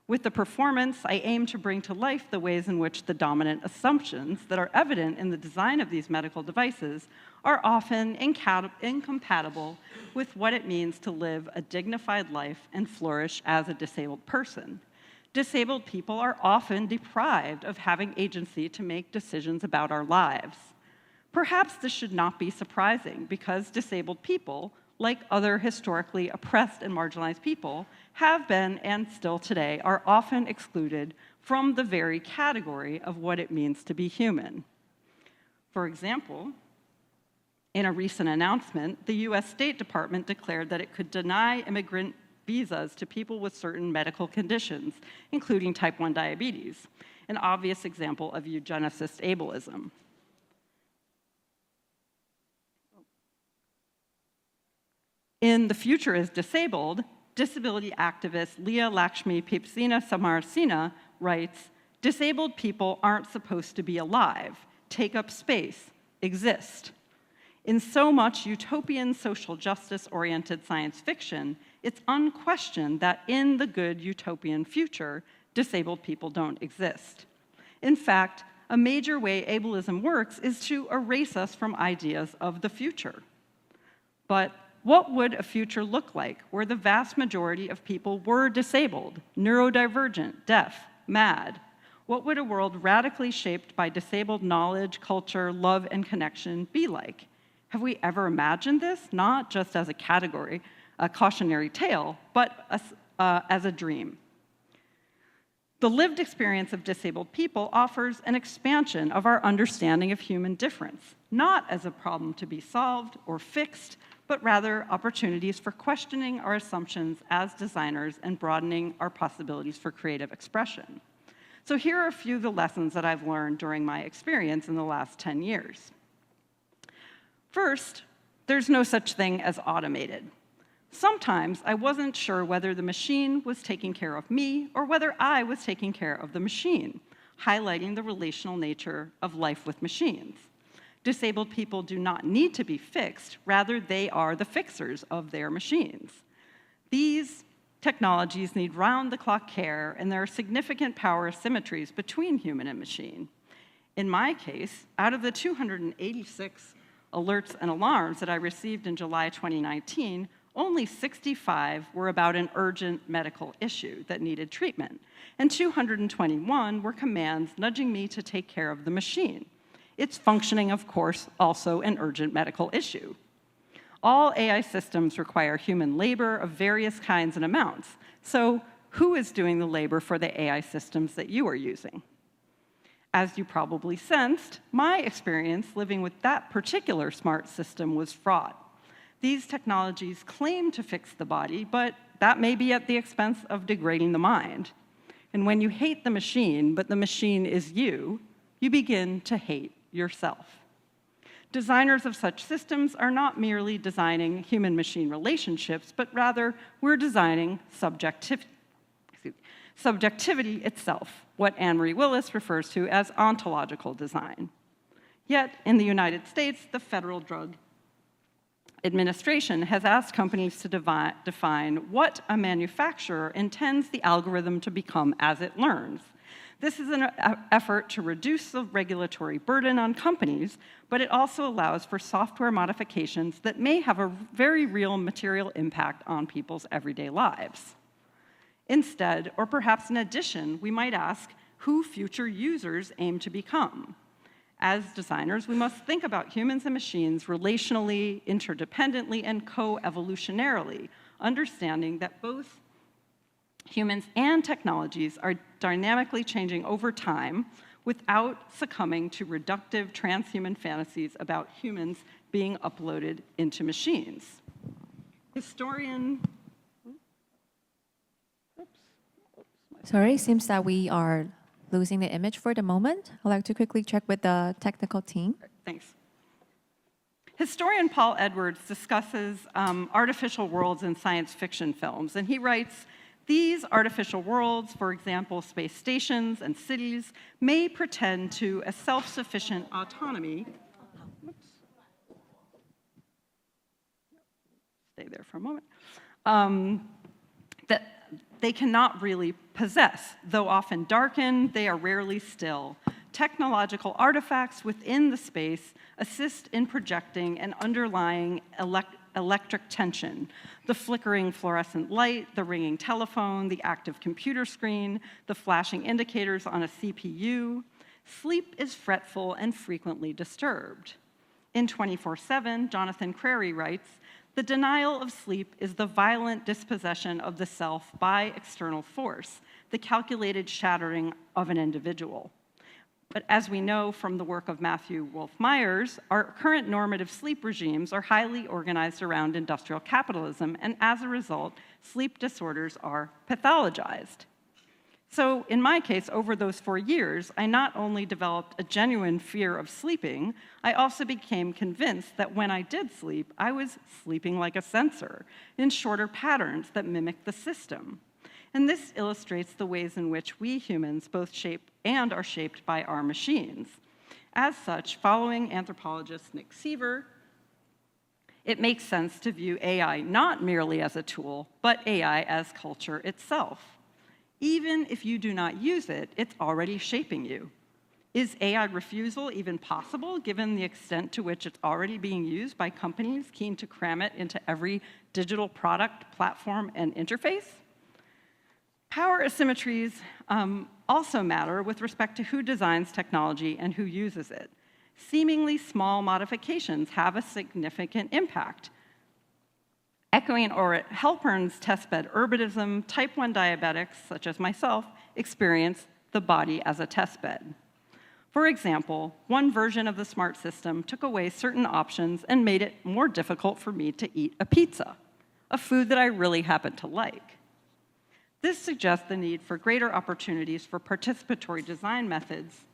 With the performance, I aim to bring to life the ways in which the dominant assumptions that are evident in the design of these medical devices are often incompatible with what it means to live a dignified life and flourish as a disabled person. Disabled people are often deprived of having agency to make decisions about our lives. Perhaps this should not be surprising, because disabled people, like other historically oppressed and marginalized people, have been and still today are often excluded from the very category of what it means to be human. For example, in a recent announcement, the US State Department declared that it could deny immigrant visas to people with certain medical conditions, including type 1 diabetes, an obvious example of eugenicist ableism. In The Future is Disabled, disability activist Leah Lakshmi Pipsina Samarsina writes, "Disabled people aren't supposed to be alive, take up space, exist." In so much utopian social justice-oriented science fiction, it's unquestioned that in the good utopian future, disabled people don't exist. In fact, a major way ableism works is to erase us from ideas of the future. But what would a future look like where the vast majority of people were disabled, neurodivergent, deaf, mad? What would a world radically shaped by disabled knowledge, culture, love, and connection be like? Have we ever imagined this, not just as a category, a cautionary tale, but as a dream? The lived experience of disabled people offers an expansion of our understanding of human difference, not as a problem to be solved or fixed, but rather opportunities for questioning our assumptions as designers and broadening our possibilities for creative expression. So here are a few of the lessons that I've learned during my experience in the last 10 years. First, there's no such thing as automated. Sometimes I wasn't sure whether the machine was taking care of me or whether I was taking care of the machine, highlighting the relational nature of life with machines. Disabled people do not need to be fixed, rather they are the fixers of their machines. These technologies need round-the-clock care, and there are significant power asymmetries between human and machine. In my case, out of the 286 alerts and alarms that I received in July 2019, only 65 were about an urgent medical issue that needed treatment, and 221 were commands nudging me to take care of the machine. Its functioning, of course, also an urgent medical issue. All AI systems require human labor of various kinds and amounts. So who is doing the labor for the AI systems that you are using? as you probably sensed, my experience living with that particular smart system was fraught. These technologies claim to fix the body, but that may be at the expense of degrading the mind. And when you hate the machine, but the machine is you, you begin to hate yourself. Designers of such systems are not merely designing human-machine relationships, but rather we're designing subjectivity itself, what Anne-Marie Willis refers to as ontological design. Yet, in the United States, the Federal Drug Administration has asked companies to define what a manufacturer intends the algorithm to become as it learns. This is an effort to reduce the regulatory burden on companies, but it also allows for software modifications that may have a very real material impact on people's everyday lives. Instead, or perhaps in addition, we might ask who future users aim to become. As designers, we must think about humans and machines relationally, interdependently, and co-evolutionarily, understanding that both humans and technologies are dynamically changing over time without succumbing to reductive transhuman fantasies about humans being uploaded into machines. Historian... Sorry, seems that we are losing the image for the moment. I'd like to quickly check with the technical team. Thanks. Historian Paul Edwards discusses artificial worlds in science fiction films, and he writes, these artificial worlds, for example, space stations and cities, may pretend to a self-sufficient autonomy. Oops. Stay there for a moment. That they cannot really possess. Though often darkened, they are rarely still. Technological artifacts within the space assist in projecting an underlying electric tension. The flickering fluorescent light, the ringing telephone, the active computer screen, the flashing indicators on a CPU. Sleep is fretful and frequently disturbed. In 24/7, Jonathan Crary writes, the denial of sleep is the violent dispossession of the self by external force, the calculated shattering of an individual. But as we know from the work of Matthew Wolf-Myers, our current normative sleep regimes are highly organized around industrial capitalism, and as a result, sleep disorders are pathologized. So in my case, over those 4 years, I not only developed a genuine fear of sleeping, I also became convinced that when I did sleep, I was sleeping like a sensor, in shorter patterns that mimic the system. And this illustrates the ways in which we humans both shape and are shaped by our machines. As such, following anthropologist Nick Seaver, it makes sense to view AI not merely as a tool, but AI as culture itself. Even if you do not use it, it's already shaping you. Is AI refusal even possible, given the extent to which it's already being used by companies keen to cram it into every digital product, platform, and interface? Power asymmetries also matter with respect to who designs technology and who uses it. Seemingly small modifications have a significant impact. Echoing Orit Halpern's testbed urbanism, type 1 diabetics, such as myself, experience the body as a testbed. For example, one version of the smart system took away certain options and made it more difficult for me to eat a pizza, a food that I really happen to like. This suggests the need for greater opportunities for participatory design methods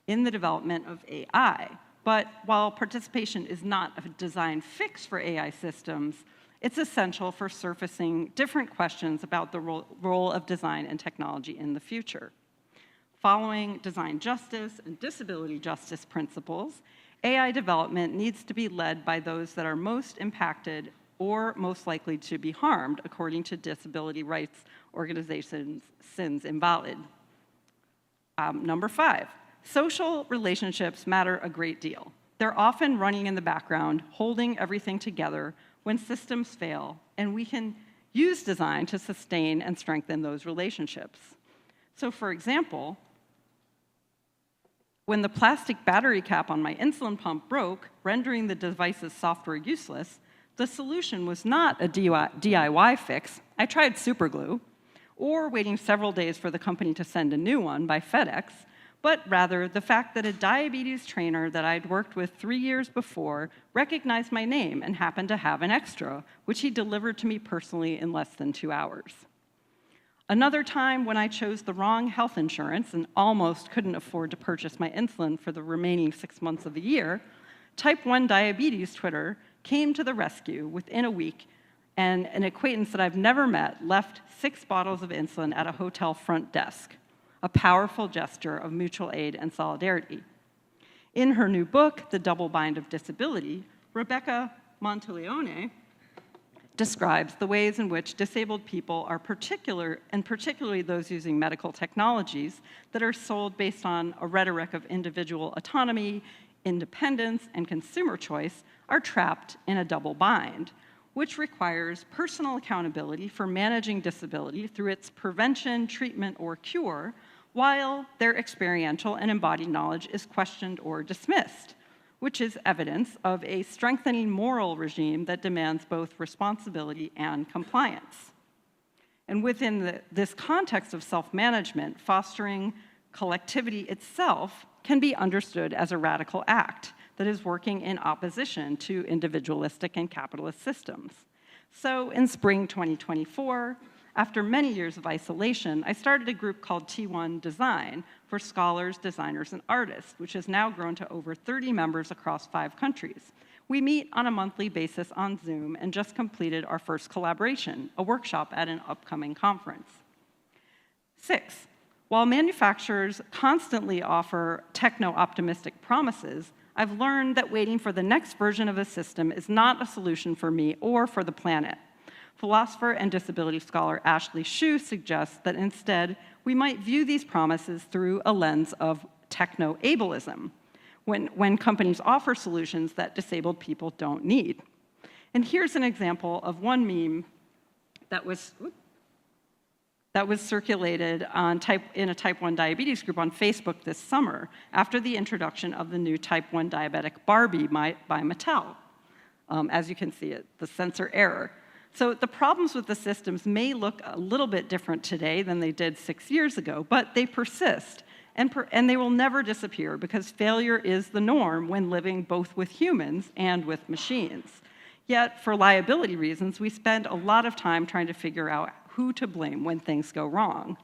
in the development of AI. But while participation is not a design fix for AI systems, it's essential for surfacing different questions about the role of design and technology in the future. Following design justice and disability justice principles, AI development needs to be led by those that are most impacted or most likely to be harmed, according to disability rights organizations Sins Invalid. Number 5, social relationships matter a great deal. They're often running in the background, holding everything together when systems fail, and we can use design to sustain and strengthen those relationships. So for example, when the plastic battery cap on my insulin pump broke, rendering the device's software useless, the solution was not a DIY fix. I tried superglue, or waiting several days for the company to send a new one by FedEx, but rather the fact that a diabetes trainer that I'd worked with 3 years before recognized my name and happened to have an extra, which he delivered to me personally in less than 2 hours. Another time when I chose the wrong health insurance and almost couldn't afford to purchase my insulin for the remaining 6 months of the year, type 1 diabetes Twitter came to the rescue within a week, and an acquaintance that I've never met left 6 bottles of insulin at a hotel front desk, a powerful gesture of mutual aid and solidarity. In her new book, The Double Bind of Disability, Rebecca Monteleone describes the ways in which disabled people are particularly those using medical technologies that are sold based on a rhetoric of individual autonomy, independence, and consumer choice, are trapped in a double bind, which requires personal accountability for managing disability through its prevention, treatment, or cure, while their experiential and embodied knowledge is questioned or dismissed, which is evidence of a strengthening moral regime that demands both responsibility and compliance. And within this context of self-management, fostering collectivity itself can be understood as a radical act that is working in opposition to individualistic and capitalist systems. So in spring 2024, after many years of isolation, I started a group called T1 Design for scholars, designers, and artists, which has now grown to over 30 members across 5 countries. We meet on a monthly basis on Zoom and just completed our first collaboration, a workshop at an upcoming conference. 6, while manufacturers constantly offer techno-optimistic promises, I've learned that waiting for the next version of a system is not a solution for me or for the planet. Philosopher and disability scholar Ashley Shue suggests that instead, we might view these promises through a lens of techno-ableism, when companies offer solutions that disabled people don't need. And here's an example of one meme that was circulated in a type 1 diabetes group on Facebook this summer after the introduction of the new type 1 diabetic Barbie by Mattel. As you can see, the sensor error. So the problems with the systems may look a little bit different today than they did 6 years ago, but they persist, and they will never disappear because failure is the norm when living both with humans and with machines. Yet, for liability reasons, we spend a lot of time trying to figure out who to blame when things go wrong.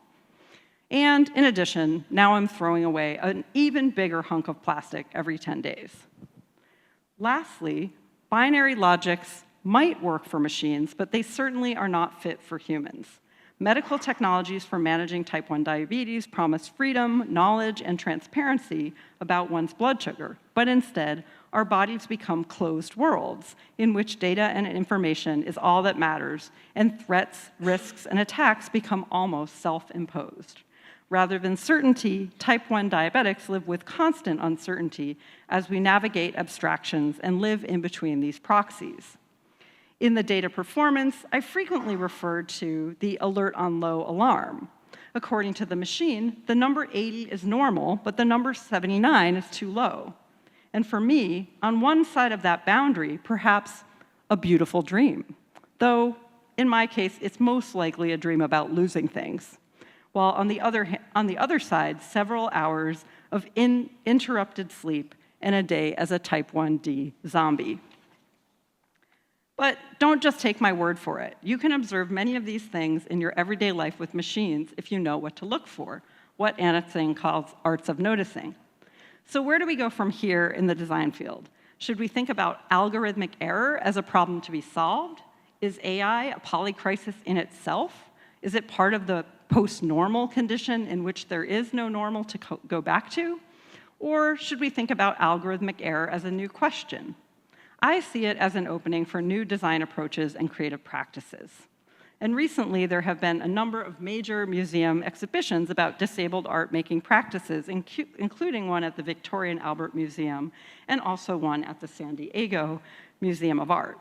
And in addition, now I'm throwing away an even bigger hunk of plastic every 10 days. Lastly, binary logics might work for machines, but they certainly are not fit for humans. Medical technologies for managing type 1 diabetes promise freedom, knowledge, and transparency about one's blood sugar, but instead, our bodies become closed worlds in which data and information is all that matters, and threats, risks, and attacks become almost self-imposed. Rather than certainty, type 1 diabetics live with constant uncertainty as we navigate abstractions and live in between these proxies. In the data performance, I frequently refer to the alert on low alarm. According to the machine, the number 80 is normal, but the number 79 is too low. And for me, on one side of that boundary, perhaps a beautiful dream. Though, in my case, it's most likely a dream about losing things. While on the other side, several hours of uninterrupted sleep and a day as a type 1D zombie. But don't just take my word for it. You can observe many of these things in your everyday life with machines if you know what to look for, what Anna Tsing calls arts of noticing. So where do we go from here in the design field? Should we think about algorithmic error as a problem to be solved? Is AI a polycrisis in itself? Is it part of the post-normal condition in which there is no normal to go back to? Or should we think about algorithmic error as a new question? I see it as an opening for new design approaches and creative practices. And recently, there have been a number of major museum exhibitions about disabled art-making practices, including one at the Victoria and Albert Museum, and also one at the San Diego Museum of Art.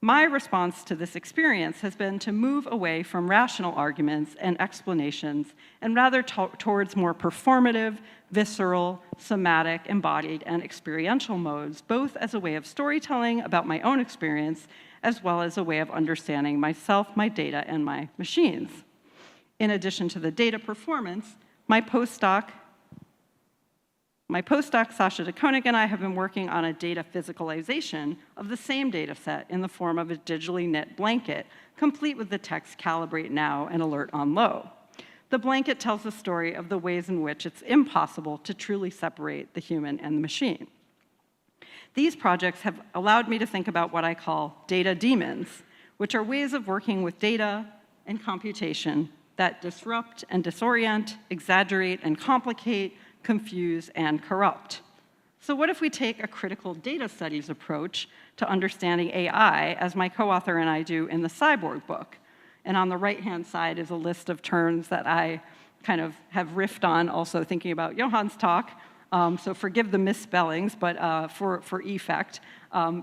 My response to this experience has been to move away from rational arguments and explanations and rather towards more performative, visceral, somatic, embodied, and experiential modes, both as a way of storytelling about my own experience, as well as a way of understanding myself, my data, and my machines. In addition to the data performance, my postdoc My postdoc, Sasha de Koenig, and I have been working on a data physicalization of the same data set in the form of a digitally knit blanket, complete with the text calibrate now and alert on low. The blanket tells the story of the ways in which it's impossible to truly separate the human and the machine. These projects have allowed me to think about what I call data demons, which are ways of working with data and computation that disrupt and disorient, exaggerate and complicate, confuse and corrupt. So what if we take a critical data studies approach to understanding AI, as my co-author and I do in the Cyborg book? And on the right-hand side is a list of terms that I kind of have riffed on, also thinking about Johann's talk. So forgive the misspellings, but for effect.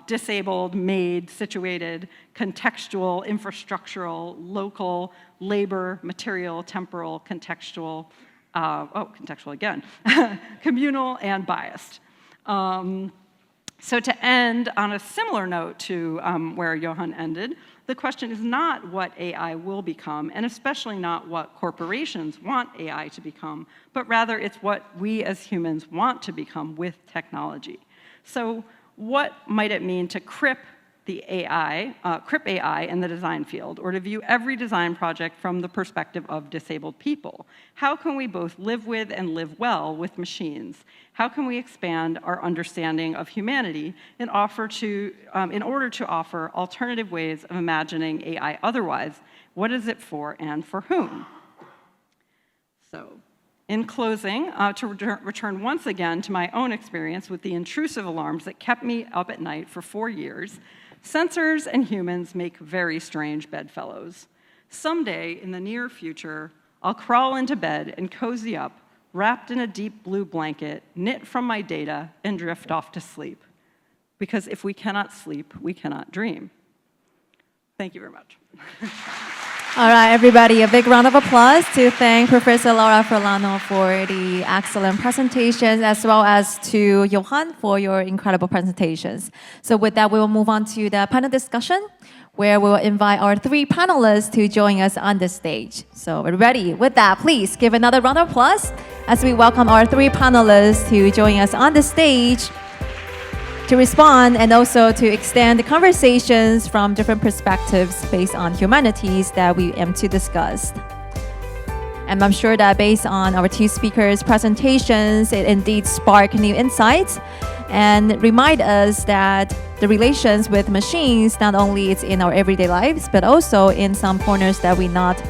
Disabled, made, situated, contextual, infrastructural, local, labor, material, temporal, contextual, contextual again, communal, and biased. So to end on a similar note to where Johann ended, the question is not what AI will become, and especially not what corporations want AI to become, but rather it's what we as humans want to become with technology. So what might it mean to crip AI in the design field, or to view every design project from the perspective of disabled people? How can we both live with and live well with machines? How can we expand our understanding of humanity in order to offer alternative ways of imagining AI otherwise? What is it for and for whom? So, in closing, to return once again to my own experience with the intrusive alarms that kept me up at night for 4 years, sensors and humans make very strange bedfellows. Someday, in the near future, I'll crawl into bed and cozy up, wrapped in a deep blue blanket, knit from my data, and drift off to sleep. Because if we cannot sleep, we cannot dream. Thank you very much. All right, everybody, a big round of applause to thank Professor Laura Furlano for the excellent presentations, as well as to Johann for your incredible presentations. So with that, we will move on to the panel discussion, where we will invite our 3 panelists to join us on the stage. So we're ready. With that, please give another round of applause as we welcome our 3 panelists to join us on the stage to respond and also to extend the conversations from different perspectives based on humanities that we aim to discuss. And I'm sure that based on our 2 speakers' presentations, it indeed sparked new insights and remind us that the relations with machines, not only it's in our everyday lives, but also in some corners that we not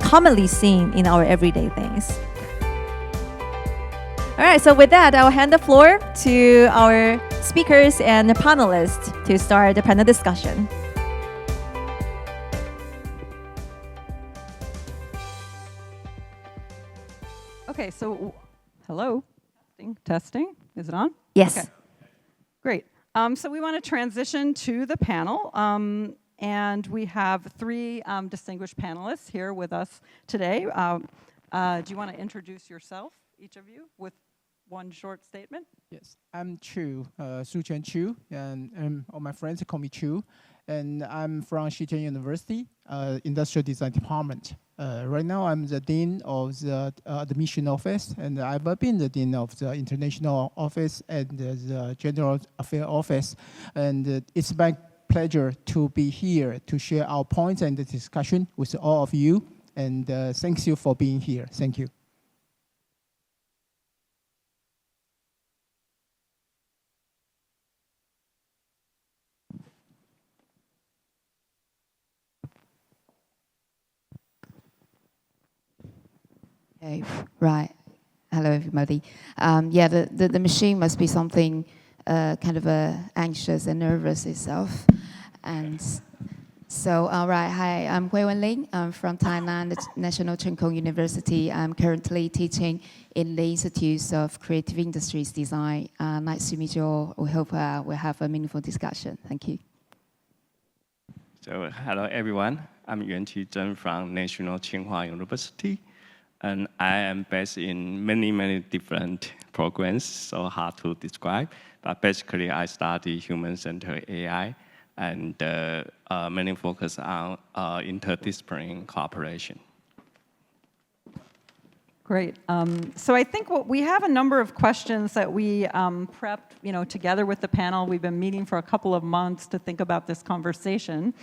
commonly seen in our everyday things. All right, so with that, I'll hand the floor to our speakers and the panelists to start the panel discussion. Okay, so hello, testing, is it on? Yes. Okay. Great. So we want to transition to the panel, and we have 3 distinguished panelists here with us today. Do you want to introduce yourself, each of you, with one short statement? Yes, I'm Chu, Su-Chen Chu, and all my friends call me Chu, and I'm from Xichen University, Industrial Design Department. Right now, I'm the Dean of the Admission Office, and I've been the Dean of the International Office and the General Affairs Office, and it's my pleasure to be here to share our points and the discussion with all of you, and thanks you for being here. Thank you. Okay, right. Hello, everybody. Yeah, the machine must be something kind of anxious and nervous itself. And so, right, hi, I'm Hui Wenling. I'm from Thailand, National Cheng Kung University. I'm currently teaching in the Institute of Creative Industries Design. Nice to meet you all. We hope we'll have a meaningful discussion. Thank you. So, hello, everyone. I'm Yuan Qi Zheng from National Tsinghua University. And I am based in many different programs, so hard to describe. But basically, I study human-centered AI and mainly focus on interdisciplinary cooperation. Great. So I think we have a number of questions that we prepped, together with the panel. We've been meeting for a couple of months to think about this conversation.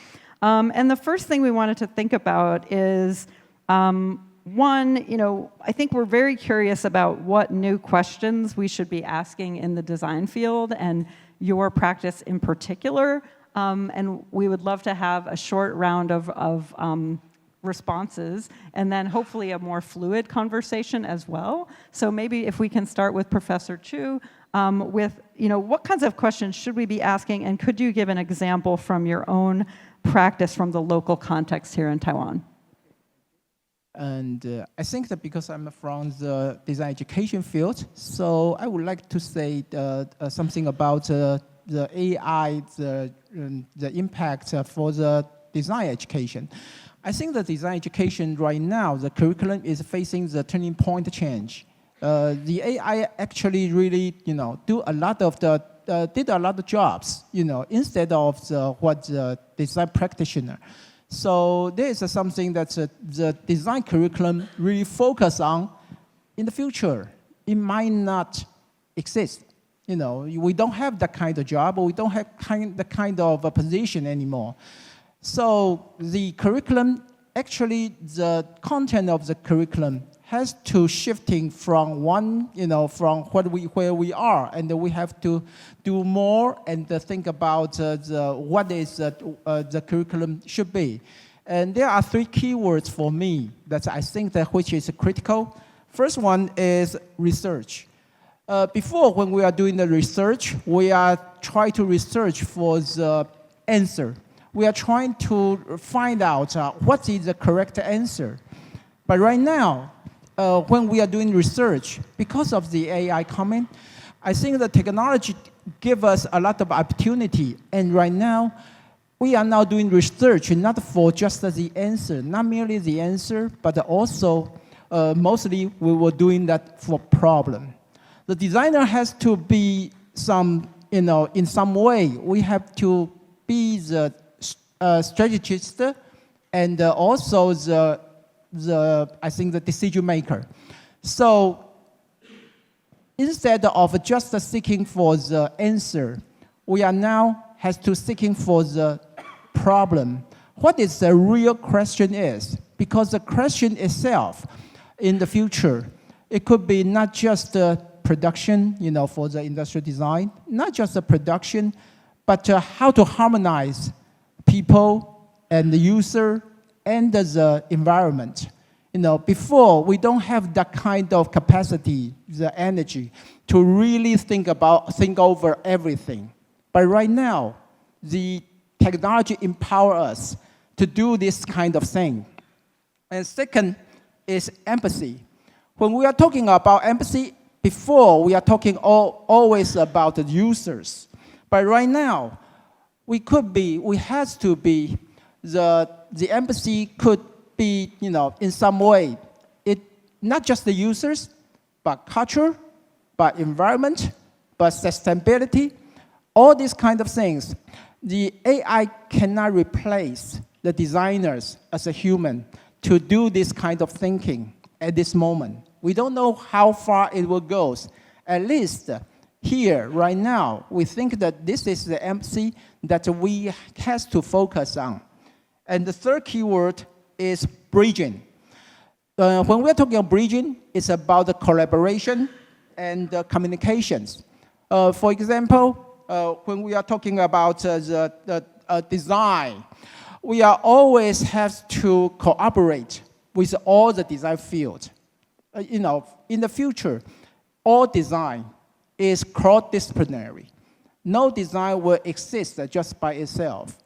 And the first thing we wanted to think about is, one, I think we're very curious about what new questions we should be asking in the design field and your practice in particular. And we would love to have a short round of responses, and then hopefully a more fluid conversation as well. So maybe if we can start with Professor Chu, with what kinds of questions should we be asking, and could you give an example from your own practice from the local context here in Taiwan? And I think that because I'm from the design education field, so I would like to say something about the AI, the impact for the design education. I think the design education right now, the curriculum is facing the turning point change. The AI actually really, did a lot of jobs, instead of what the design practitioner. So there is something that the design curriculum really focus on in the future. It might not exist. We don't have that kind of job, or we don't have the kind of a position anymore. So the curriculum, actually the content of the curriculum has to shifting from from where we are, and we have to do more and think about what is the curriculum should be. And there are three keywords for me that I think that which is critical. First one is research. Before, when we are doing the research, we are trying to research for the answer. We are trying to find out what is the correct answer. But right now, when we are doing research, because of the AI coming, I think the technology gives us a lot of opportunity. And right now, we are now doing research, not for just the answer, not merely the answer, but also mostly we were doing that for problem. The designer has to be in some way, we have to be the strategist and also I think the decision maker. So instead of just seeking for the answer, we are now has to seeking for the problem. What is the real question is? Because the question itself in the future, it could be not just production, for the industrial design, not just the production, but how to harmonize people and the user and the environment. Before, we don't have that kind of capacity, the energy, to really think over everything. But right now, the technology empower us to do this kind of thing. And second is empathy. When we are talking about empathy, before we are talking always about the users. But right now, we has to be, the empathy could be, in some way, not just the users, but culture, but environment, but sustainability, all these kind of things. The AI cannot replace the designers as a human to do this kind of thinking at this moment. We don't know how far it will go. At least here, right now, we think that this is the empathy that we have to focus on. And the third keyword is bridging. When we're talking about bridging, it's about the collaboration and the communications. For example, when we are talking about the design, we are always have to cooperate with all the design fields. In the future, all design is cross-disciplinary. No design will exist just by itself.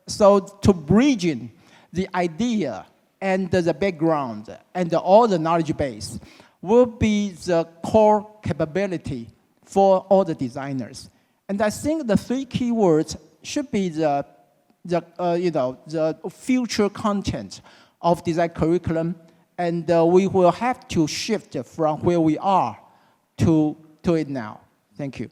So to bridging the idea and the background and all the knowledge base will be the core capability for all the designers. And I think the three keywords should be the future content of design curriculum, and we will have to shift from where we are to it now. Thank you.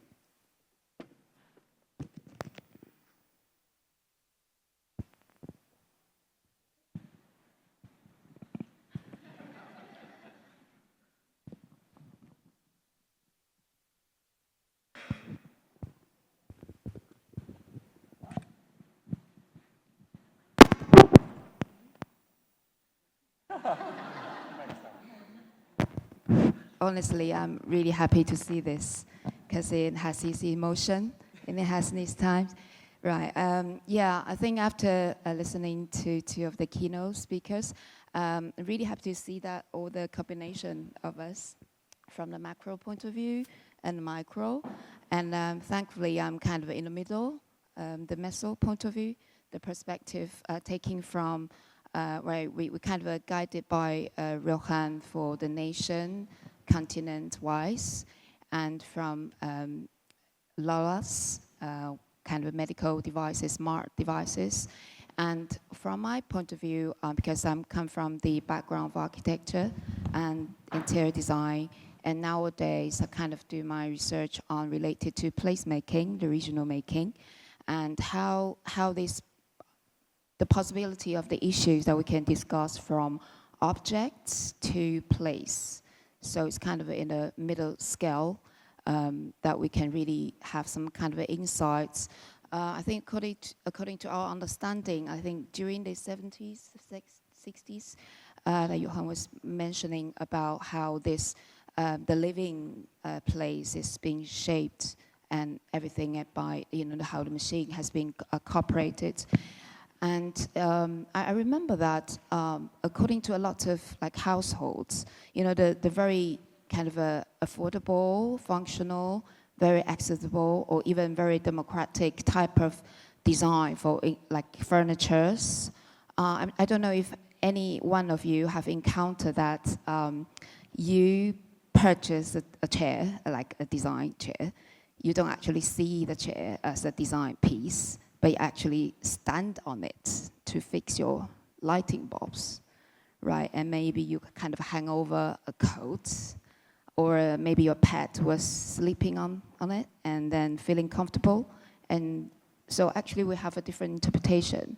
honestly, I'm really happy to see this because it has its emotion and it has its time. Right. Yeah, I think after listening to two of the keynote speakers, I'm really happy to see that all the combination of us from the macro point of view and micro. And thankfully, I'm kind of in the middle, the meso point of view, the perspective taking from where we kind of guided by Rohan for the nation, continent-wise, and from Laura's kind of medical devices, smart devices. And from my point of view, because I'm come from the background of architecture and interior design, and nowadays I kind of do my research on related to placemaking, the regional making, and how this, the possibility of the issues that we can discuss from objects to place. So it's kind of in a middle scale that we can really have some kind of insights. I think according to our understanding, I think during the 70s, 60s, that Johan was mentioning about how this, the living place is being shaped and everything by, how the machine has been cooperated. And I remember that according to a lot of households, the very kind of affordable, functional, very accessible, or even very democratic type of design for furnitures. I don't know if any one of you have encountered that you purchase a chair, like a design chair. You don't actually see the chair as a design piece, but you actually stand on it to fix your lighting bulbs, right? And maybe you kind of hang over a coat, or maybe your pet was sleeping on it and then feeling comfortable. And so actually we have a different interpretation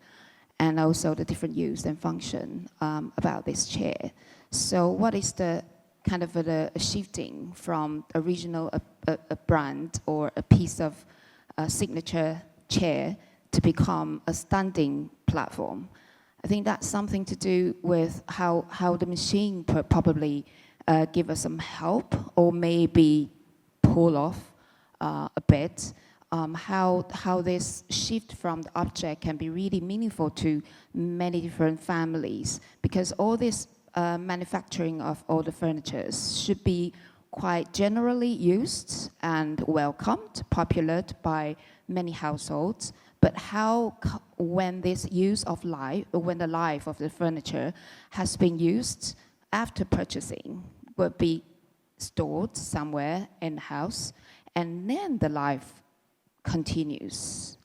and also the different use and function about this chair. So what is the kind of the shifting from original a brand or a piece of signature chair to become a standing platform? I think that's something to do with how the machine probably give us some help or maybe pull off a bit. How this shift from the object can be really meaningful to many different families, because all this manufacturing of all the furniture should be quite generally used and welcomed, popular by many households. But how, when this use of life, or when the life of the furniture has been used after purchasing, will be stored somewhere in the house, and then the life continues.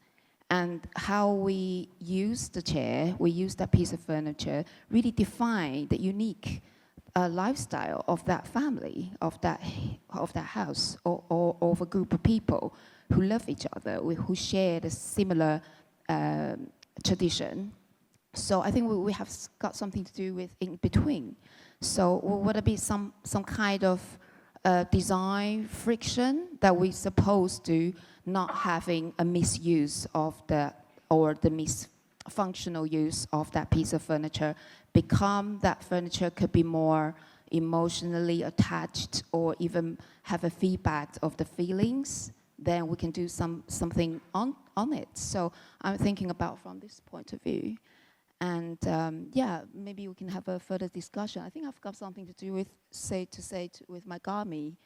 And how we use the chair, we use that piece of furniture, really define the unique lifestyle of that family, of that house, or of a group of people who love each other, who share the similar tradition. So I think we have got something to do with in between. So would it be some kind of design friction that we're supposed to not having a misuse of the misfunctional use of that piece of furniture, become that furniture could be more emotionally attached or even have a feedback of the feelings, then we can do something on it. So I'm thinking about from this point of view. And yeah, maybe we can have a further discussion. I think I've got something to do with, with my Garmi.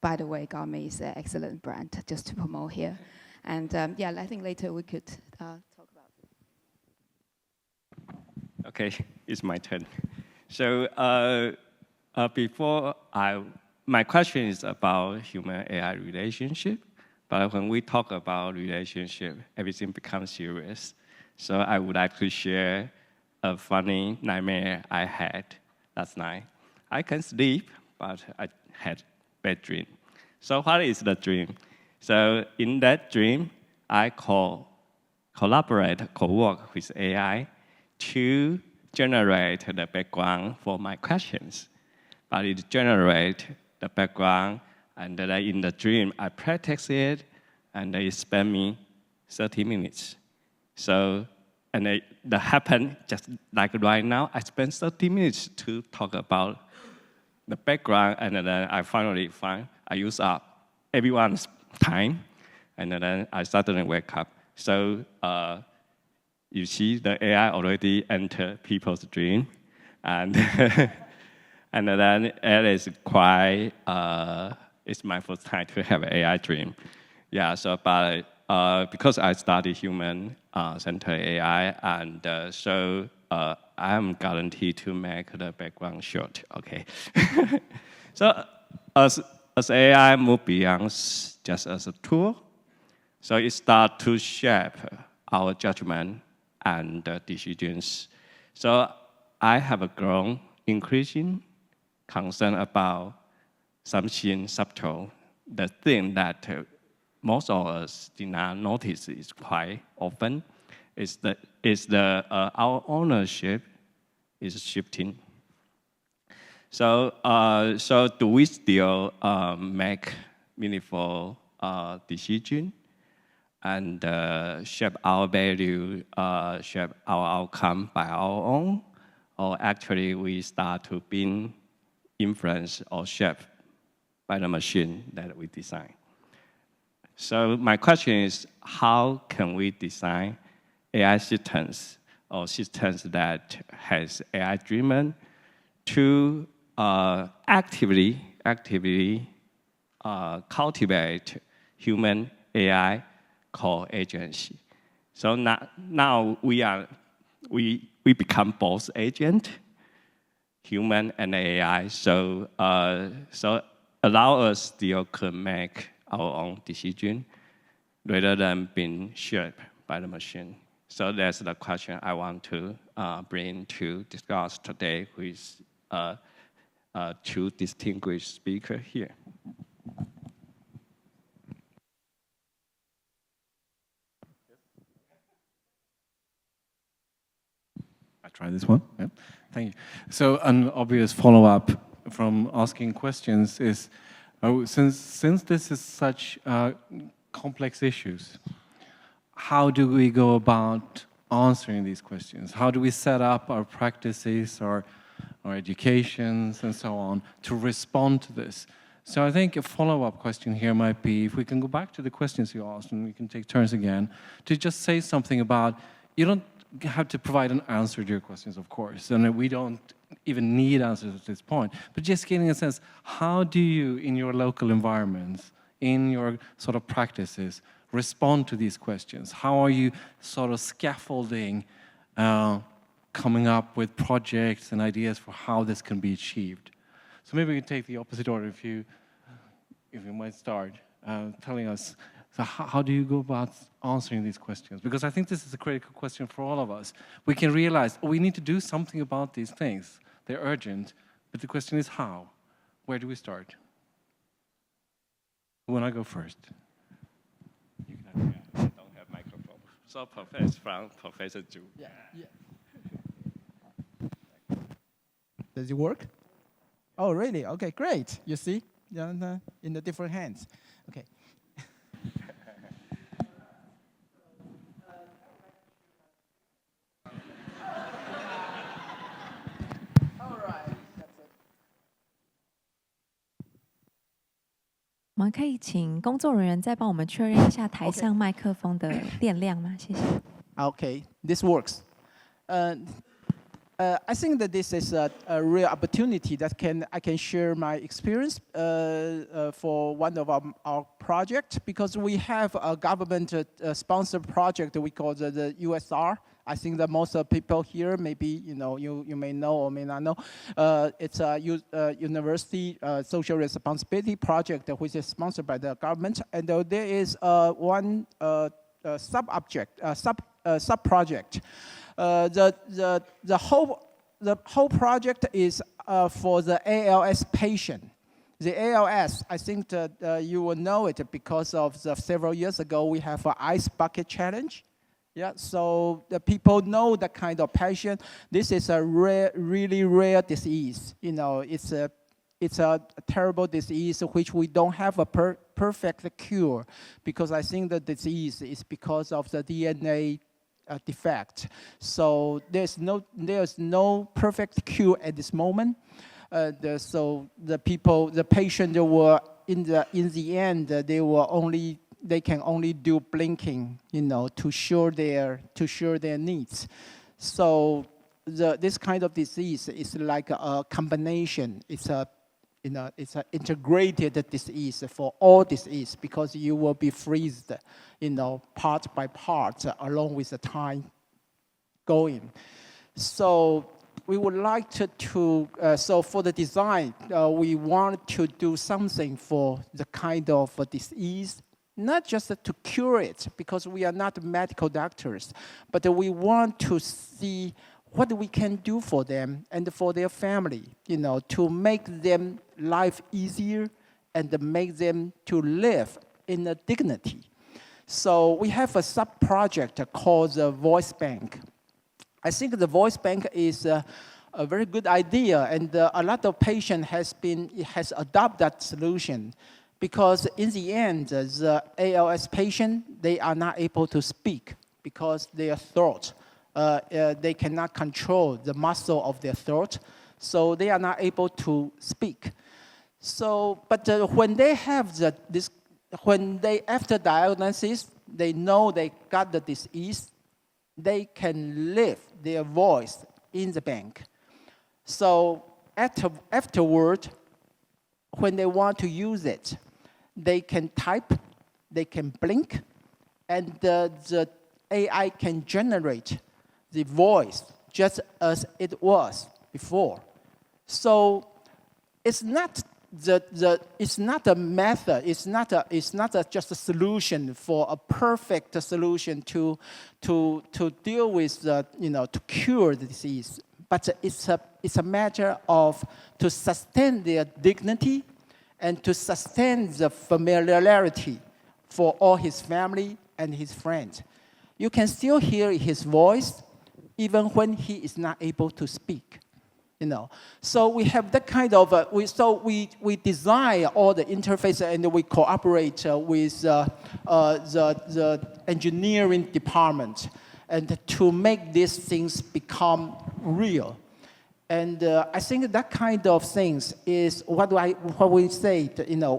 By the way, Garmi is an excellent brand, just to promote here. And yeah, I think later we could talk about it. Okay, it's my turn. So my question is about human-AI relationship. But when we talk about relationship, everything becomes serious. So I would like to share a funny nightmare I had last night. I can sleep, but I had bad dream. So what is the dream? So in that dream, I co-work with AI to generate the background for my questions. But it generates the background, and then in the dream, I practice it, and it spent me 30 minutes. So, and that happened just like right now. I spent 30 minutes to talk about the background, and then I finally find I use up everyone's time, and then I suddenly wake up. So you see the AI already enter people's dream, and and then it is quite, it's my first time to have an AI dream. Yeah, so but because I study human-centered AI, and so I am guaranteed to make the background short, okay? So as AI move beyond just as a tool, so it starts to shape our judgment and decisions. So I have grown increasing concern about something subtle, the thing that most of us did not notice is quite often, is our ownership is shifting. So, so do we still make meaningful decision and shape our value, shape our outcome by our own, or actually we start to be influenced or shaped by the machine that we design? So my question is, how can we design AI systems or systems that has AI driven to actively cultivate human AI co-agency? So now we become both agent, human and AI. So so allow us still to make our own decision rather than being shaped by the machine. So that's the question I want to bring to discuss today with two distinguished speakers here. I try this one. Yeah. Thank you. So an obvious follow-up from asking questions is, since this is such complex issues, how do we go about answering these questions? How do we set up our practices, our educations, and so on to respond to this? So I think a follow-up question here might be, if we can go back to the questions you asked, and we can take turns again, to just say something about, you don't have to provide an answer to your questions, of course, and we don't even need answers at this point, but just getting a sense, how do you, in your local environments, in your sort of practices, respond to these questions? How are you sort of scaffolding, coming up with projects and ideas for how this can be achieved? So maybe we can take the opposite order, if you might start telling us, so how do you go about answering these questions? Because I think this is a critical question for all of us. We can realize, we need to do something about these things. They're urgent, but the question is how? Where do we start? When I go first. You can I don't have microphone. So Professor Zhu. Yeah. Does it work? Oh, really? Okay, great. You see, in the different hands. Okay. All right. That's it. 我们可以请工作人员再帮我们确认一下台上麦克风的电量吗？谢谢。Okay, this works. I think that this is a real opportunity that I can share my experience for one of our project, because we have a government sponsored project we call the USR. I think that most of people here, maybe you may know or may not know. It's a university social responsibility project which is sponsored by the government, and there is one sub-project. The whole project is for the ALS patient. The ALS, I think that you will know it because of several years ago we have an ice bucket challenge. Yeah, so the people know that kind of patient. This is a really rare disease. It's a terrible disease which we don't have a perfect cure, because I think the disease is because of the DNA defect. So there's no perfect cure at this moment. So the people, the patient were in the end, they can only do blinking, to show their needs. So this kind of disease is like a combination. It's an integrated disease for all disease, because you will be freezed, part by part along with the time going. So we would like so for the design, we want to do something for the kind of disease, not just to cure it, because we are not medical doctors, but we want to see what we can do for them and for their family, to make them life easier and make them to live in a dignity. So we have a sub-project called the Voice Bank. I think the Voice Bank is a very good idea, and a lot of patients has adopted that solution, because in the end, the ALS patient, they are not able to speak because their throat, they cannot control the muscle of their throat, so they are not able to speak. So, but when they have after diagnosis, they know they got the disease, they can leave their voice in the bank. So afterward, when they want to use it, they can type, they can blink, and the AI can generate the voice just as it was before. So it's not it's not a method. It's not just a solution for a perfect solution to deal with to cure the disease. But it's a matter of to sustain their dignity and to sustain the familiarity for all his family and his friends. You can still hear his voice even when he is not able to speak. So we have that kind of, we design all the interface, and we cooperate with the engineering department, and to make these things become real. And I think that kind of things is what we say,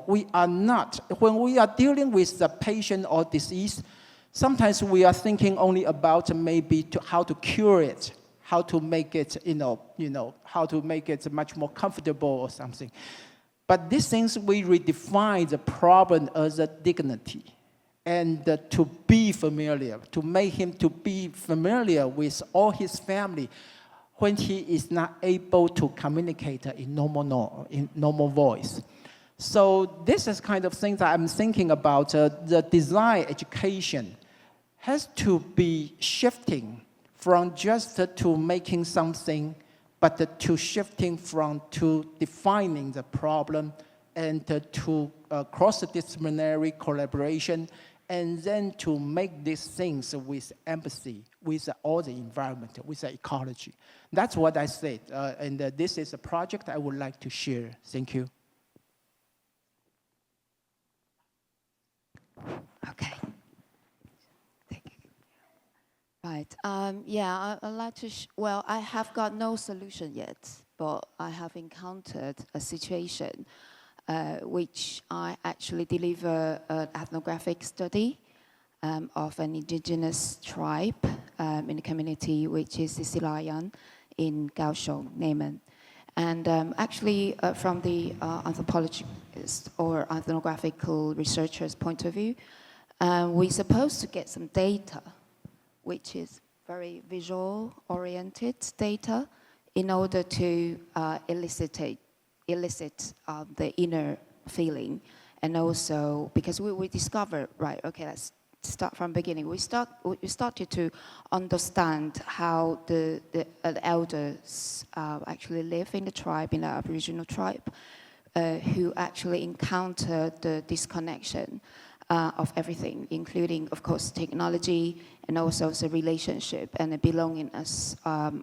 we are not, when we are dealing with the patient or disease, sometimes we are thinking only about maybe how to cure it, how to make it, how to make it much more comfortable or something. But these things, we redefine the problem as a dignity, and to be familiar, to make him to be familiar with all his family when he is not able to communicate in normal voice. So this is kind of things that I'm thinking about. The design education has to be shifting from just to making something, but to shifting to defining the problem, and to cross-disciplinary collaboration, and then to make these things with empathy, with all the environment, with the ecology. That's what I said, and this is a project I would like to share. Thank you. Okay. Right. Yeah, I'd like to. Well, I have got no solution yet, but I have encountered a situation which I actually deliver an ethnographic study of an indigenous tribe in the community, which is the Silayan in Kaohsiung, Neiman. And actually, from the anthropologist or ethnographical researcher's point of view, we're supposed to get some data, which is very visual-oriented data, in order to elicit the inner feeling. And also, because we discovered, right, okay, let's start from the beginning. We started to understand how the elders actually live in the tribe, in the Aboriginal tribe, who actually encountered the disconnection of everything, including, of course, technology, and also the relationship and the belongingness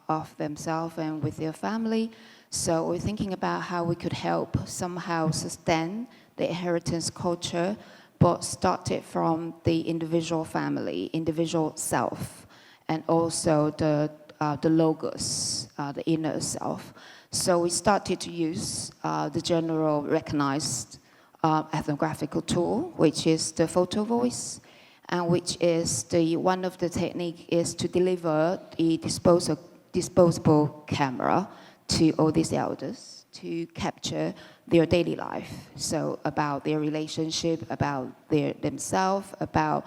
of themselves and with their family. So we're thinking about how we could help somehow sustain the inheritance culture, but start it from the individual family, individual self, and also the the logos, the inner self. So we started to use the general recognized ethnographical tool, which is the photo voice, and which is one of the technique is to deliver the disposable camera to all these elders to capture their daily life. So about their relationship, about themselves, about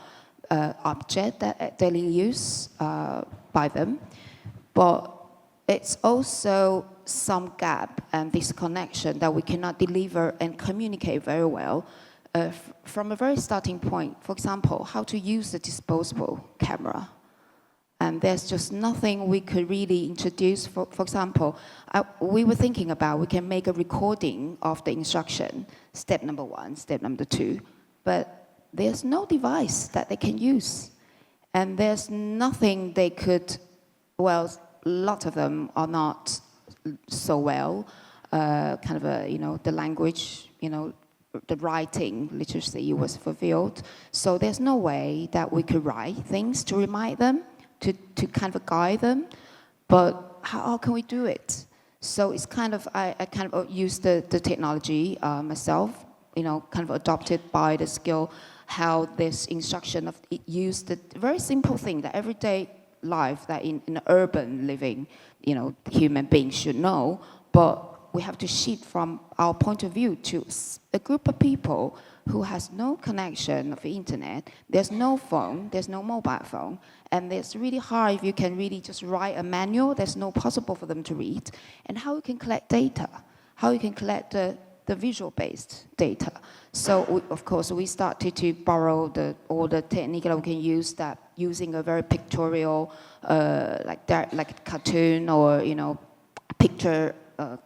object that daily use by them. But it's also some gap and disconnection that we cannot deliver and communicate very well from a very starting point. For example, how to use the disposable camera. And there's just nothing we could really introduce. For example, we were thinking about we can make a recording of the instruction, step number 1, step number 2, but there's no device that they can use. And there's nothing they could, well, a lot of them are not so well, the language, the writing literacy was fulfilled. So there's no way that we could write things to remind them, to kind of guide them, but how can we do it? So it's I kind of use the technology myself, kind of adopted by the skill, how this instruction of it used the very simple thing that everyday life that in urban living, human beings should know, but we have to shift from our point of view to a group of people who has no connection of the internet. There's no phone, there's no mobile phone, and it's really hard if you can really just write a manual. There's no possible for them to read. And how you can collect data, how you can collect the visual-based data. So of course we started to borrow all the technique that we can use, that using a very pictorial, like cartoon or picture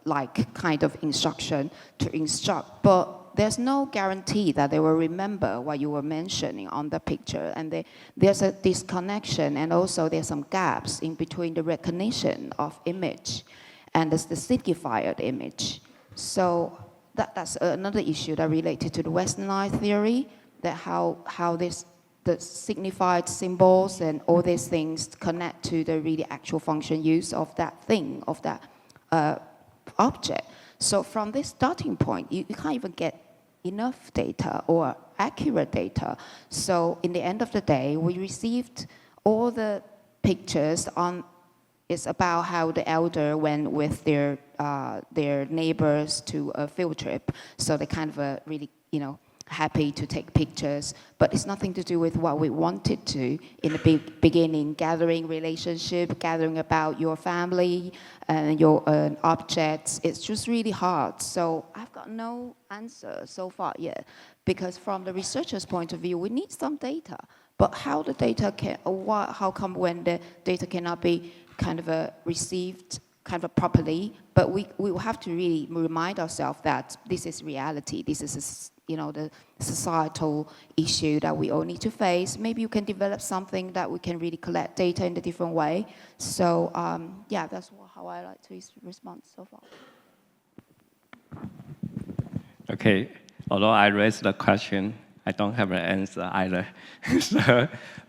like kind of instruction to instruct. But there's no guarantee that they will remember what you were mentioning on the picture, and there's a disconnection, and also there's some gaps in between the recognition of image and the signified image. So that's another issue that related to the westernized theory, that how the signified symbols and all these things connect to the really actual function use of that thing, of that object. So from this starting point, you can't even get enough data or accurate data. So in the end of the day, we received all the pictures on. It's about how the elder went with their neighbors to a field trip. So they kind of really, happy to take pictures, but it's nothing to do with what we wanted to in the beginning, gathering relationship, gathering about your family and your objects. It's just really hard. So I've got no answer so far yet, because from the researcher's point of view, we need some data, but how the data how come when the data cannot be kind of received kind of properly, but we will have to really remind ourselves that this is reality, this is the societal issue that we all need to face. Maybe you can develop something that we can really collect data in a different way. So that's how I like to respond so far. Okay, although I raised the question, I don't have an answer either.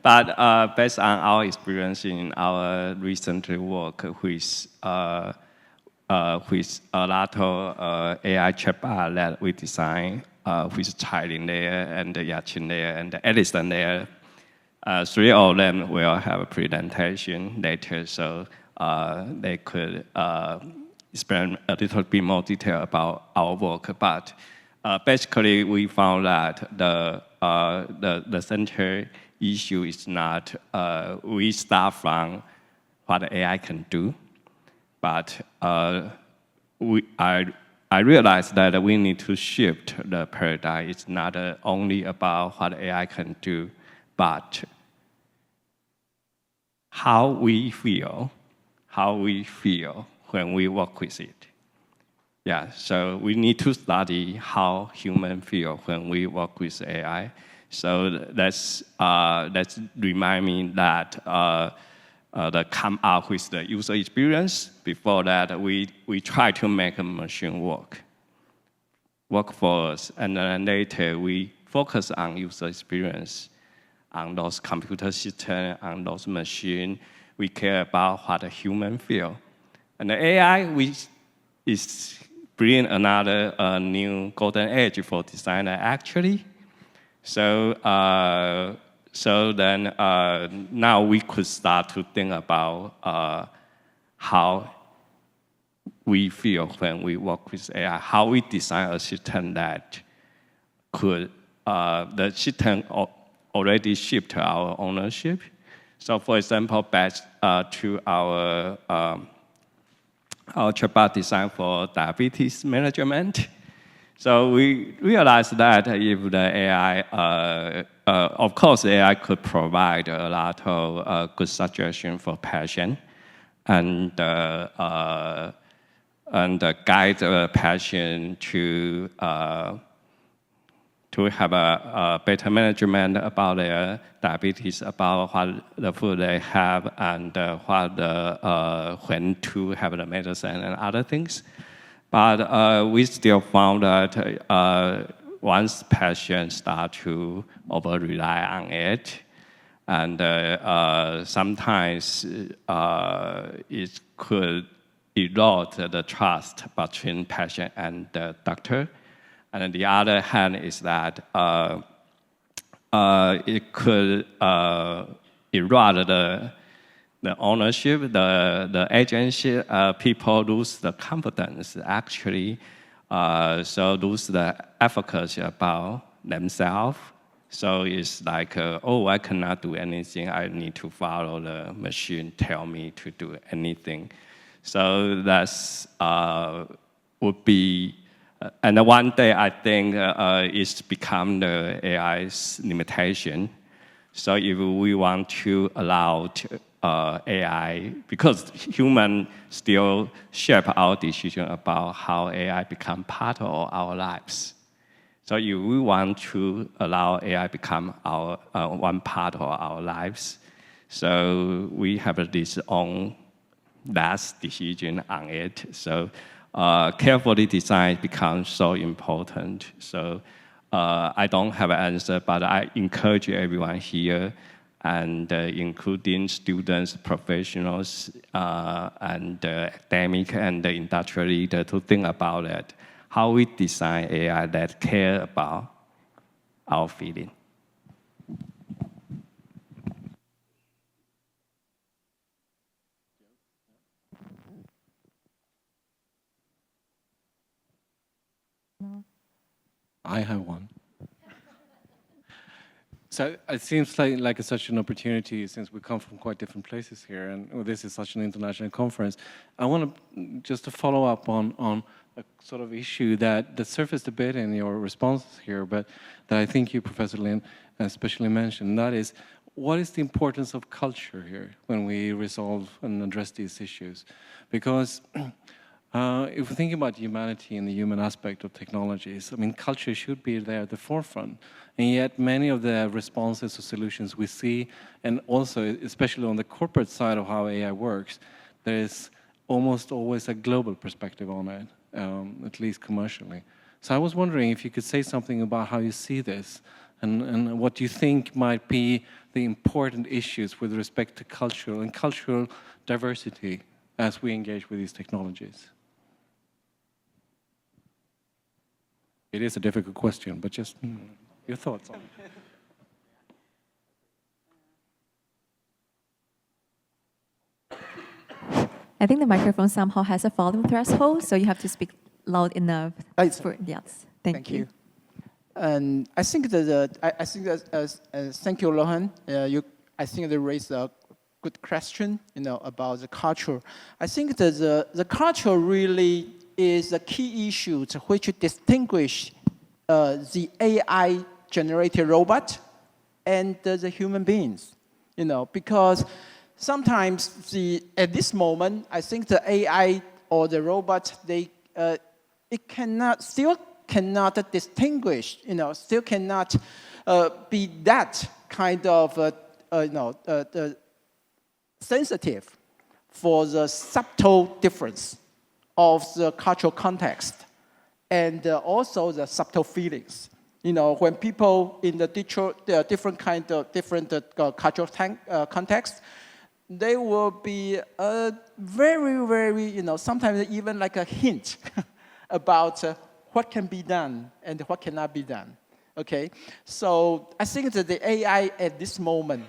But based on our experience in our recent work with a lot of AI chatbot that we designed, with Chilin there and Yachin there and Edison there, 3 of them will have a presentation later, so they could explain a little bit more detail about our work. But basically, we found that the central issue is not we start from what the AI can do, but I realized that we need to shift the paradigm. It's not only about what AI can do, but how we feel when we work with it. Yeah, so we need to study how humans feel when we work with AI. So that's remind me that that come up with the user experience. Before that, we try to make a machine work for us, and then later we focus on user experience, on those computer systems, on those machines. we care about what the human feel. And the AI, which is bringing another new golden age for designer, actually. So, then now we could start to think about how we feel when we work with AI, how we design a system that could, the system already shift to our ownership. So for example, back to our chatbot design for diabetes management. So we realized that if the AI, of course, AI could provide a lot of good suggestions for patients and guide the patient to have a better management about their diabetes, about what the food they have, and when to have the medicine and other things. But we still found that once patients start to over-rely on it, and sometimes it could erode the trust between patient and the doctor. And on the other hand is that it could erode the ownership, the agency. People lose the confidence, actually. So lose the efficacy about themselves. So it's like, oh, I cannot do anything. I need to follow the machine tell me to do anything. So that's would be, and one day I think it's become the AI's limitation. So if we want to allow AI, because humans still shape our decision about how AI become part of our lives. So if we want to allow AI become our one part of our lives, so we have this own last decision on it. So carefully design becomes so important. So I don't have an answer, but I encourage everyone here, and including students, professionals, and academic and the industrial leader, to think about it. How we design AI that care about our feeling. I have one. So it seems like such an opportunity, since we come from quite different places here, and this is such an international conference. I want to follow up on a sort of issue that surfaced a bit in your responses here, but that I think you, Professor Lin, especially mentioned. That is, what is the importance of culture here when we resolve and address these issues? Because if we think about humanity and the human aspect of technologies, I mean, culture should be there at the forefront. And yet many of the responses or solutions we see, and also especially on the corporate side of how AI works, there is almost always a global perspective on it, at least commercially. So I was wondering if you could say something about how you see this, and what you think might be the important issues with respect to cultural diversity as we engage with these technologies. It is a difficult question, but just your thoughts on it. I think the microphone somehow has a volume threshold, so you have to speak loud enough. Yes, thank you. And I think that thank you, Lohan. I think they raised a good question, about the culture. I think that the culture really is a key issue to which distinguish the AI-generated robot and the human beings. Because sometimes at this moment, I think the AI or the robot, it still cannot distinguish, still cannot be that kind of, sensitive for the subtle difference of the cultural context and also the subtle feelings. When people in the different cultural context, they will be very, very, sometimes even like a hint about what can be done and what cannot be done. Okay, so I think that the AI at this moment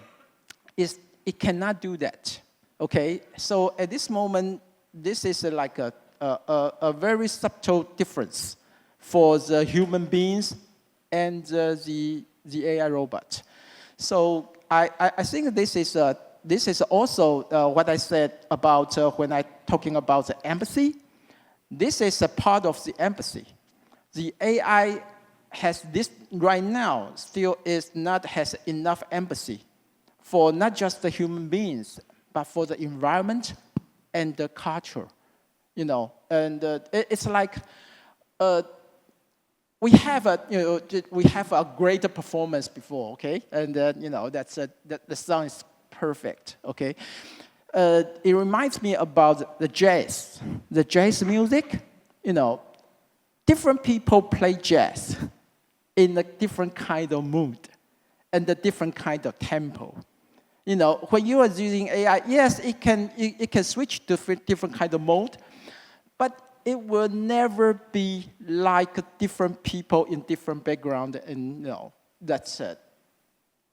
it cannot do that. Okay, so at this moment, this is like a very subtle difference for the human beings and the AI robot. So I think this is also what I said about when I talking about the empathy. This is a part of the empathy. The AI has this right now still has enough empathy for not just the human beings, but for the environment and the culture, And it's like we have a greater performance before, okay, and the sound is perfect, okay. It reminds me about the jazz music, Different people play jazz in a different kind of mood and a different kind of tempo. When you are using AI, yes, it can switch to different kind of mode, but it will never be like different people in different background, and that's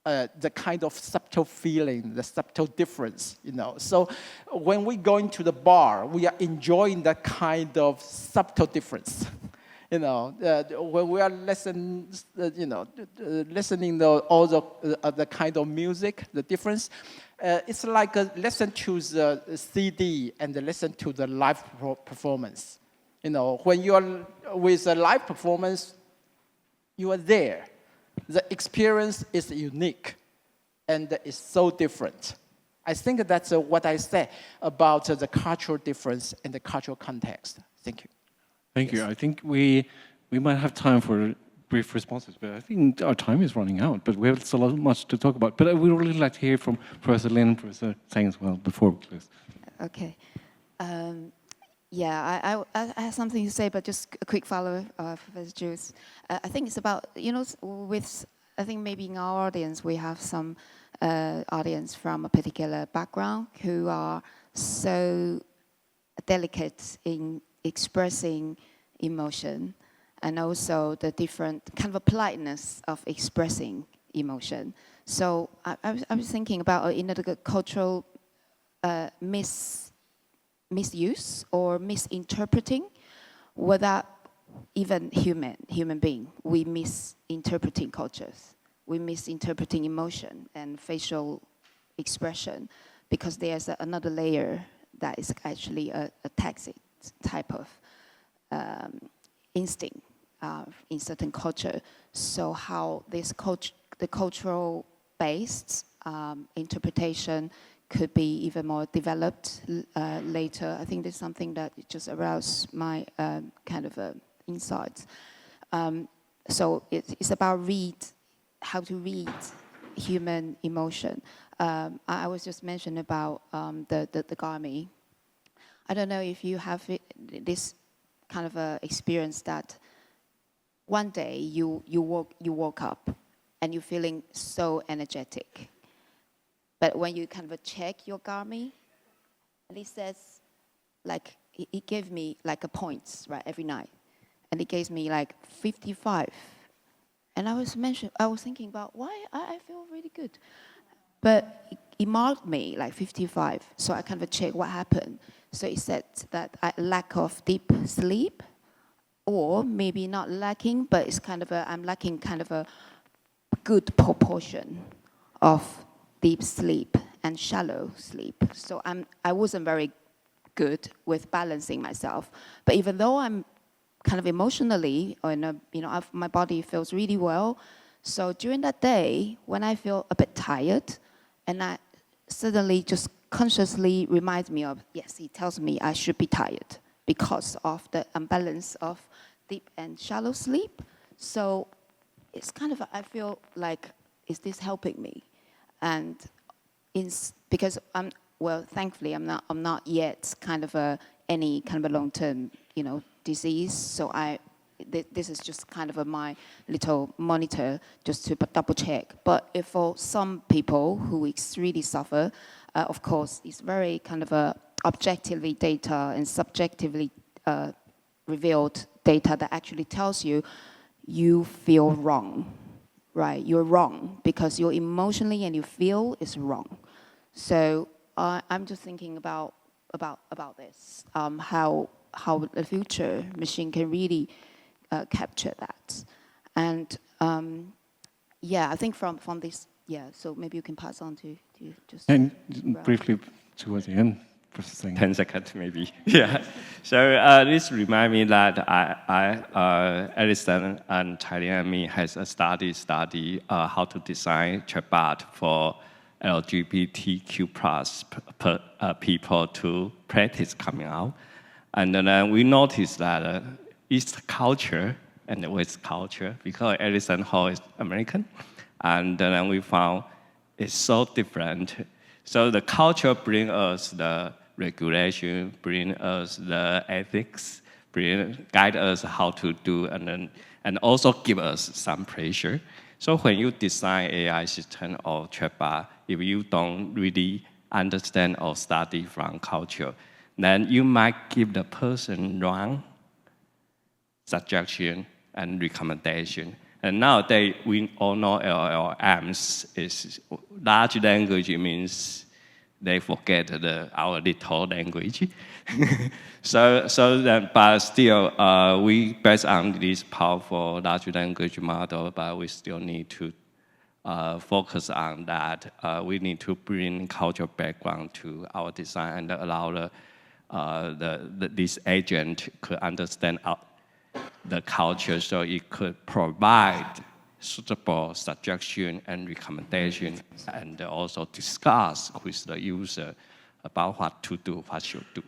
the kind of subtle feeling, the subtle difference, So when we go into the bar, we are enjoying that kind of subtle difference. When we are listening to all the kind of music, the difference, it's like listen to the CD and listen to the live performance. When you are with a live performance, you are there. The experience is unique, and it's so different. I think that's what I said about the cultural difference and the cultural context. Thank you. Thank you. I think we might have time for brief responses, but I think our time is running out. But we have so much to talk about. But I would really like to hear from Professor Lin and Professor Tseng as well before we close. Okay. Yeah, I have something to say, but just a quick follow, Professor Jules. I think it's about, I think maybe in our audience, we have some audience from a particular background who are so delicate in expressing emotion, and also the different kind of a politeness of expressing emotion. So I was thinking about the cultural misuse or misinterpreting, without even human being. We misinterpreting cultures. We misinterpreting emotion and facial expression, because there's another layer that is actually a toxic type of instinct in certain culture. So how the cultural based interpretation could be even more developed later. I think there's something that just aroused my kind of insights. So it's about how to read human emotion. I was just mentioning about the Garmin. I don't know if you have this kind of experience that one day you woke up and you're feeling so energetic. But when you kind of check your Garmin, and it says, like, it gave me like a points, right, every night. And it gave me like 55. And I was thinking about why I feel really good. But it marked me like 55. So I kind of checked what happened. So it said that I lack of deep sleep, or maybe not lacking, but it's kind of I'm lacking kind of a good proportion of deep sleep and shallow sleep. So I wasn't very good with balancing myself. But even though I'm kind of emotionally, my body feels really well. So during that day, when I feel a bit tired, and I suddenly just consciously reminds me of, yes, it tells me I should be tired because of the imbalance of deep and shallow sleep. So it's kind of, I feel like, is this helping me? And because thankfully I'm not yet kind of any kind of a long-term, disease. So this is just kind of my little monitor just to double check. But if for some people who really suffer, of course, it's very kind of objectively data and subjectively revealed data that actually tells you you feel wrong, right? You're wrong because you're emotionally and you feel is wrong. So I'm just thinking about this, how the future machine can really capture that. And yeah, I think from this, yeah, so maybe you can pass on to just... And briefly towards the end, processing. 10 seconds maybe. Yeah. So this reminds me that Alison and Charlie and me has a study how to design chatbot for LGBTQ plus people to practice coming out. And then we noticed that East culture and the West culture, because Alison Hall is American, and then we found it's so different. So the culture brings us the regulation, bring us the ethics, guide us how to do, and also give us some pressure. So when you design AI system or chatbot, if you don't really understand or study from culture, then you might give the person wrong suggestion and recommendation. And nowadays, we all know LLMs is large language means they forget our little language. But still, we based on this powerful large language model, but we still need to focus on that. We need to bring cultural background to our design and allow this agent could understand the culture, so it could provide suitable suggestion and recommendation, and also discuss with the user about what to do, what should do.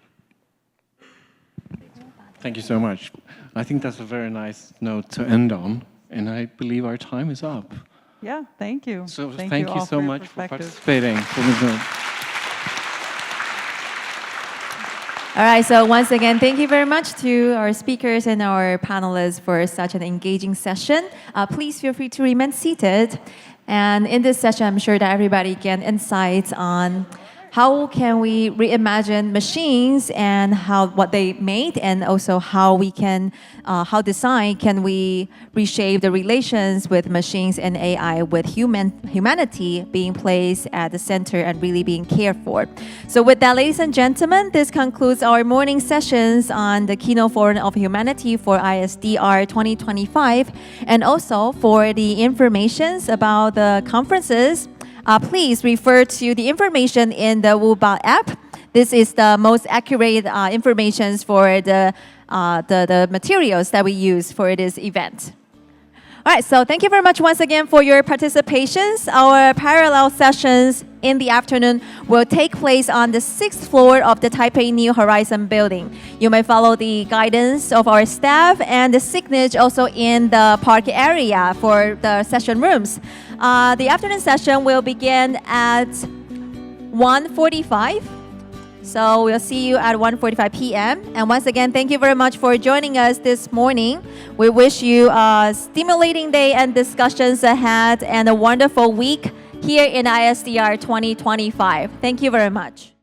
Thank you so much. I think that's a very nice note to end on, and I believe our time is up. Yeah, thank you. So thank you all so your much for perspectives. participating. All right, so once again, thank you very much to our speakers and our panelists for such an engaging session. Please feel free to remain seated. And in this session, I'm sure that everybody get insights on how can we reimagine machines and what they made, and also how design can we reshape the relations with machines and AI, with humanity being placed at the center and really being cared for. So with that, ladies and gentlemen, this concludes our morning sessions on the Keynote Forum of Humanity for ISDR 2025, and also for the informations about the conferences. Please refer to the information in the Wuba app. This is the most accurate information for the materials that we use for this event. All right, so thank you very much once again for your participations. Our parallel sessions in the afternoon will take place on the 6th floor of the Taipei New Horizon building. You may follow the guidance of our staff and the signage also in the park area for the session rooms. The afternoon session will begin at 1:45. So we'll see you at 1:45 p.m. And once again, thank you very much for joining us this morning. We wish you a stimulating day and discussions ahead, and a wonderful week here in ISDR 2025. Thank you very much.